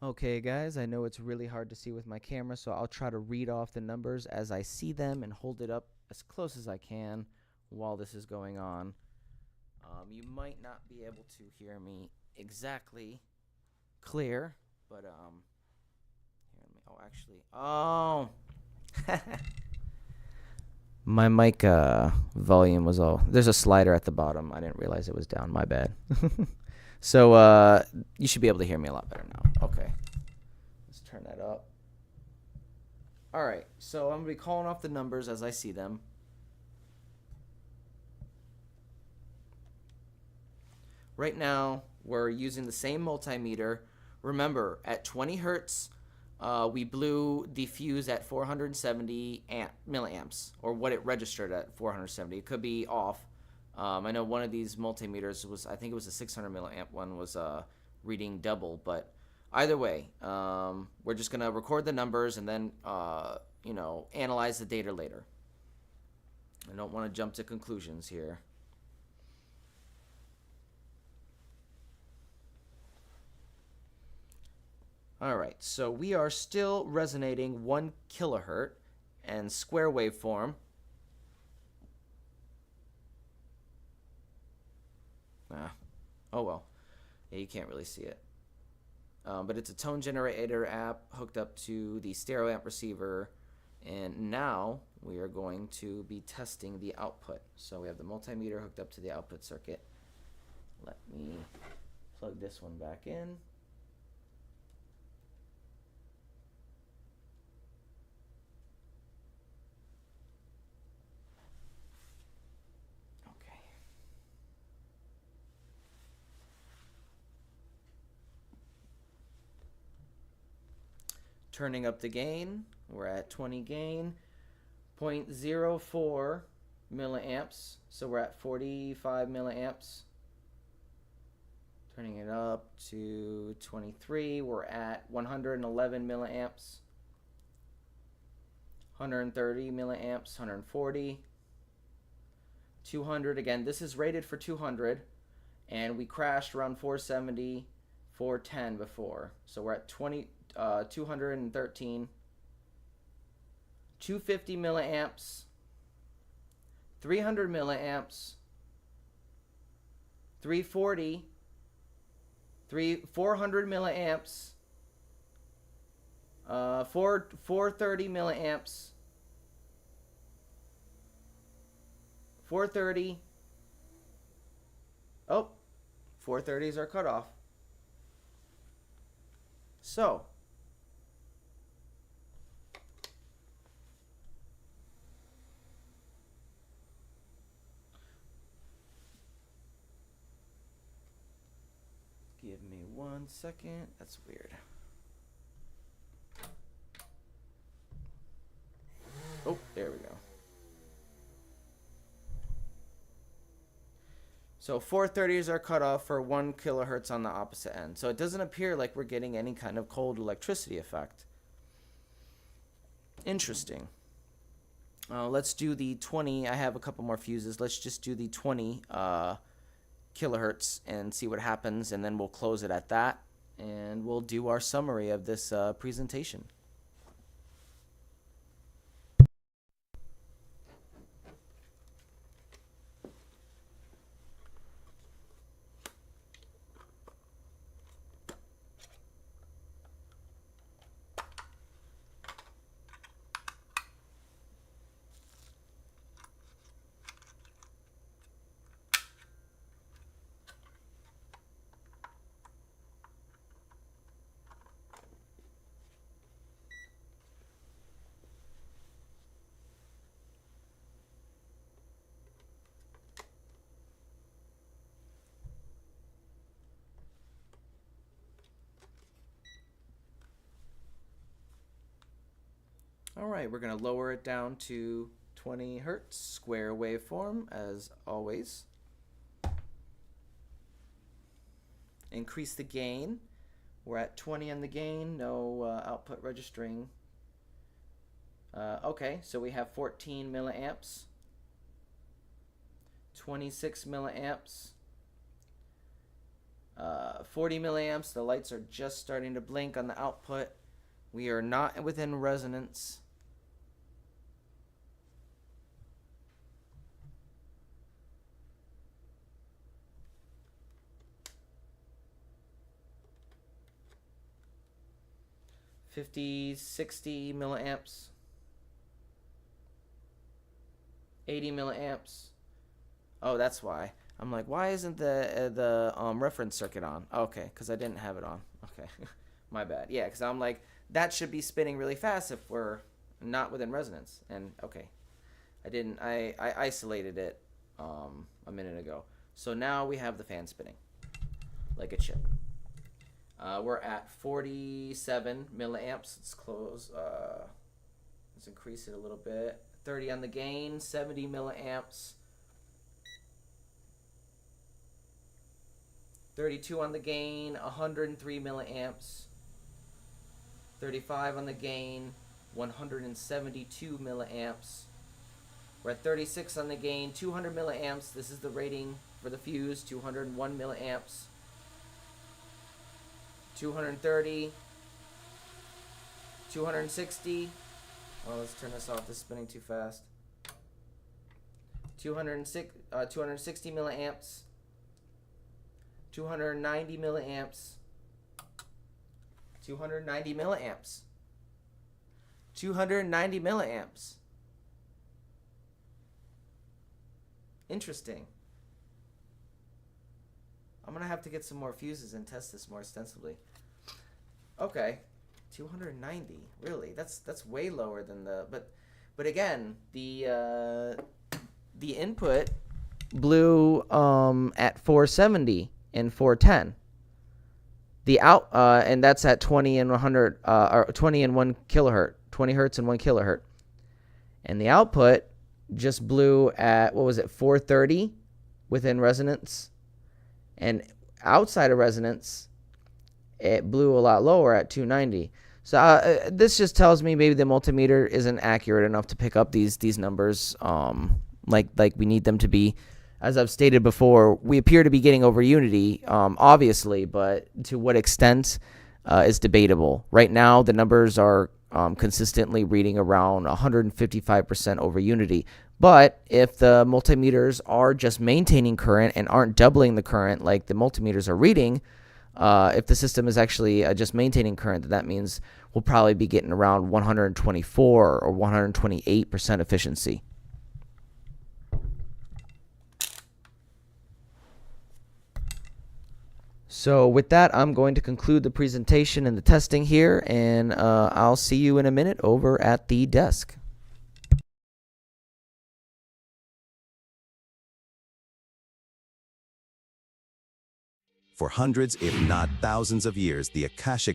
Okay, guys, I know it's really hard to see with my camera, so I'll try to read off the numbers as I see them and hold it up as close as I can while this is going on. You might not be able to hear me exactly clear, but my mic volume was all. There's a slider at the bottom. I didn't realize it was down. My bad. So you should be able to hear me a lot better now. Okay. Let's turn that up. All right. So I'm going to be calling off the numbers as I see them. Right now, we're using the same multimeter. Remember, at 20 hertz, we blew the fuse at 470 milliamps, or what it registered at 470. It could be off. I know one of these multimeters was, I think it was a 600 milliamp one, was reading double, but either way, we're just going to record the numbers and then, analyze the data later. I don't want to jump to conclusions here. All right, so we are still resonating 1 kilohertz and square wave form. Oh well. Yeah, you can't really see it. But it's a tone generator app hooked up to the stereo amp receiver. And now we are going to be testing the output. So we have the multimeter hooked up to the output circuit. Let me plug this one back in. Turning up the gain, we're at 20 gain, 0.04 milliamps, so we're at 45 milliamps. Turning it up to 23, we're at 111 milliamps. 130 milliamps, 140, 200. Again, this is rated for 200, and we crashed around 470, 410 before. So we're at 213, 250 milliamps, 300 milliamps, 340, 400 milliamps, 430 milliamps, 430. Oh, 430 is our cutoff. So, give me 1 second. That's weird. Oh, there we go. So 430 is our cutoff for 1 kilohertz on the opposite end. So it doesn't appear like we're getting any kind of cold electricity effect. Interesting. Let's do the 20. I have a couple more fuses. Let's just do the 20 kilohertz and see what happens, and then we'll close it at that, and we'll do our summary of this presentation. All right, we're going to lower it down to 20 hertz, square waveform, as always. Increase the gain. We're at 20 on the gain, no output registering. Okay, so we have 14 milliamps, 26 milliamps, 40 milliamps. The lights are just starting to blink on the output. We are not within resonance. $50, 60 milliamps, 80 milliamps. Oh, that's why. I'm like, why isn't the reference circuit on? Okay, because I didn't have it on. Okay, my bad. Yeah, because I'm like, that should be spinning really fast if we're not within resonance. And okay, I isolated it a minute ago. So now we have the fan spinning like it should. We're at 47 milliamps. Let's close. Let's increase it a little bit. 30 on the gain, 70 milliamps. 32 on the gain, 103 milliamps. 35 on the gain, 172 milliamps. We're at 36 on the gain, 200 milliamps. This is the rating for the fuse, 201 milliamps. 230, 260. Well, let's turn this off. This is spinning too fast. 260 milliamps. 290 milliamps. 290 milliamps. 290 milliamps. Interesting. I'm gonna have to get some more fuses and test this more extensively. Okay, 290. Really, that's way lower than the. But again, the input blew at 470 and 410. The out, and that's at 20 and 100, or 20 and 1 kilohertz, 20 hertz and 1 kilohertz. And the output just blew at, what was it, 430 within resonance. And outside of resonance, it blew a lot lower at 290. So this just tells me maybe the multimeter isn't accurate enough to pick up these numbers like we need them to be. As I've stated before, we appear to be getting over unity, obviously, but to what extent is debatable. Right now, the numbers are consistently reading around 155% over unity. But if the multimeters are just maintaining current and aren't doubling the current like the multimeters are reading, if the system is actually just maintaining current, then that means we'll probably be getting around 124 or 128% efficiency. So with that, I'm going to conclude the presentation and the testing here, and I'll see you in a minute over at the desk. For hundreds, if not thousands of years, the Akashic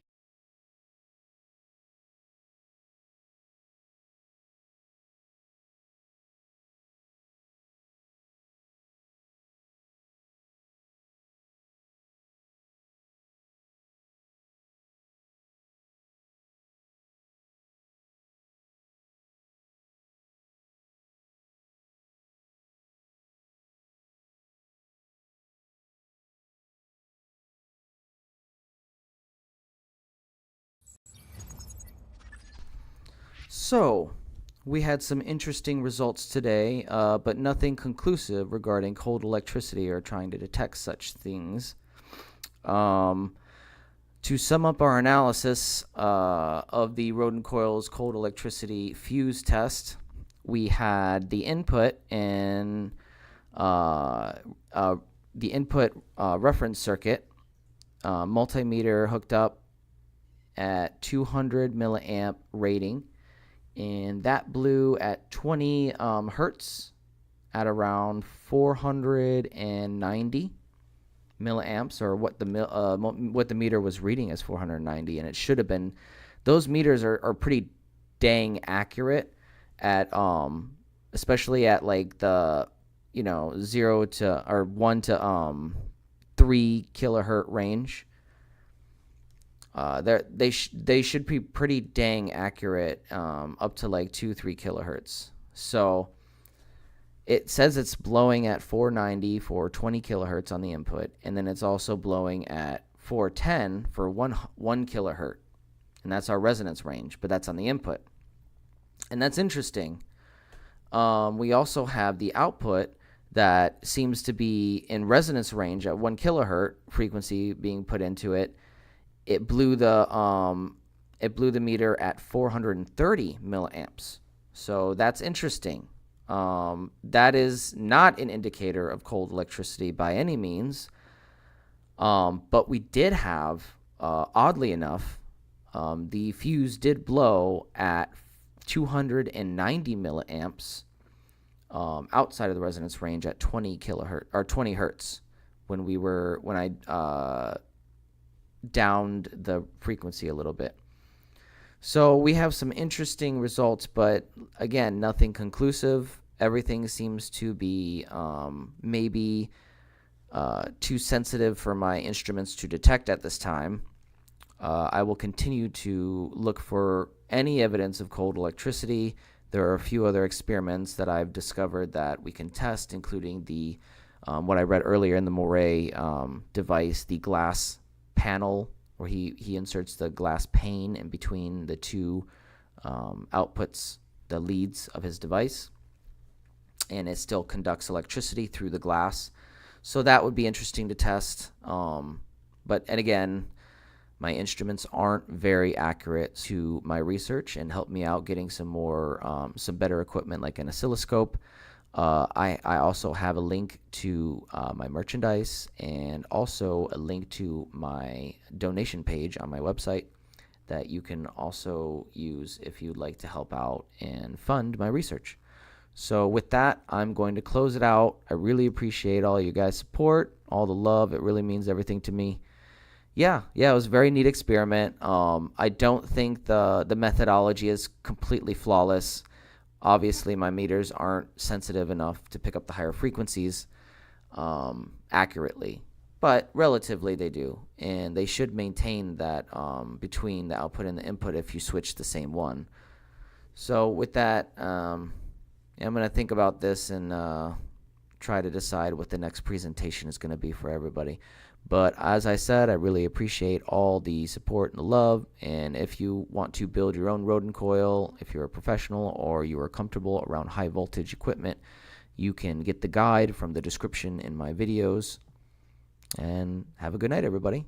So, we had some interesting results today, but nothing conclusive regarding cold electricity or trying to detect such things. To sum up our analysis of the Rodin Coil's cold electricity fuse test, we had the input and reference circuit multimeter hooked up at 200 milliamp rating, and that blew at 20 hertz at around 490 milliamps, or what the meter was reading as 490, and it should have been. Those meters are pretty dang accurate at especially at like the 0 to or 1 to 3 kilohertz range. They should be pretty dang accurate up to like 2-3 kilohertz. So it says it's blowing at 490 for 20 kilohertz on the input, and then it's also blowing at 410 for 1 kilohertz, and that's our resonance range, but that's on the input, and that's interesting. We also have the output that seems to be in resonance range at 1 kilohertz frequency being put into it. It blew the meter at 430 milliamps. So that's interesting. That is not an indicator of cold electricity by any means. But we did have, oddly enough, the fuse did blow at 290 milliamps outside of the resonance range at 20 kilohertz or 20 hertz when I downed the frequency a little bit. So we have some interesting results, but again, nothing conclusive. Everything seems to be maybe too sensitive for my instruments to detect at this time. I will continue to look for any evidence of cold electricity. There are a few other experiments that I've discovered that we can test, including the what I read earlier in the Moray device, the glass panel, where he inserts the glass pane in between the two outputs, the leads of his device, and it still conducts electricity through the glass. So that would be interesting to test. And again, my instruments aren't very accurate to my research and help me out getting some better equipment like an oscilloscope. I also have a link to my merchandise and also a link to my donation page on my website that you can also use if you'd like to help out and fund my research. So with that, I'm going to close it out. I really appreciate all you guys' support, all the love. It really means everything to me. Yeah, it was a very neat experiment. I don't think the methodology is completely flawless. Obviously, my meters aren't sensitive enough to pick up the higher frequencies accurately, but relatively they do, and they should maintain that between the output and the input if you switch the same one. So with that, I'm going to think about this and try to decide what the next presentation is going to be for everybody. But as I said, I really appreciate all the support and the love. And if you want to build your own Rodin coil, if you're a professional or you are comfortable around high voltage equipment, you can get the guide from the description in my videos. And have a good night, everybody.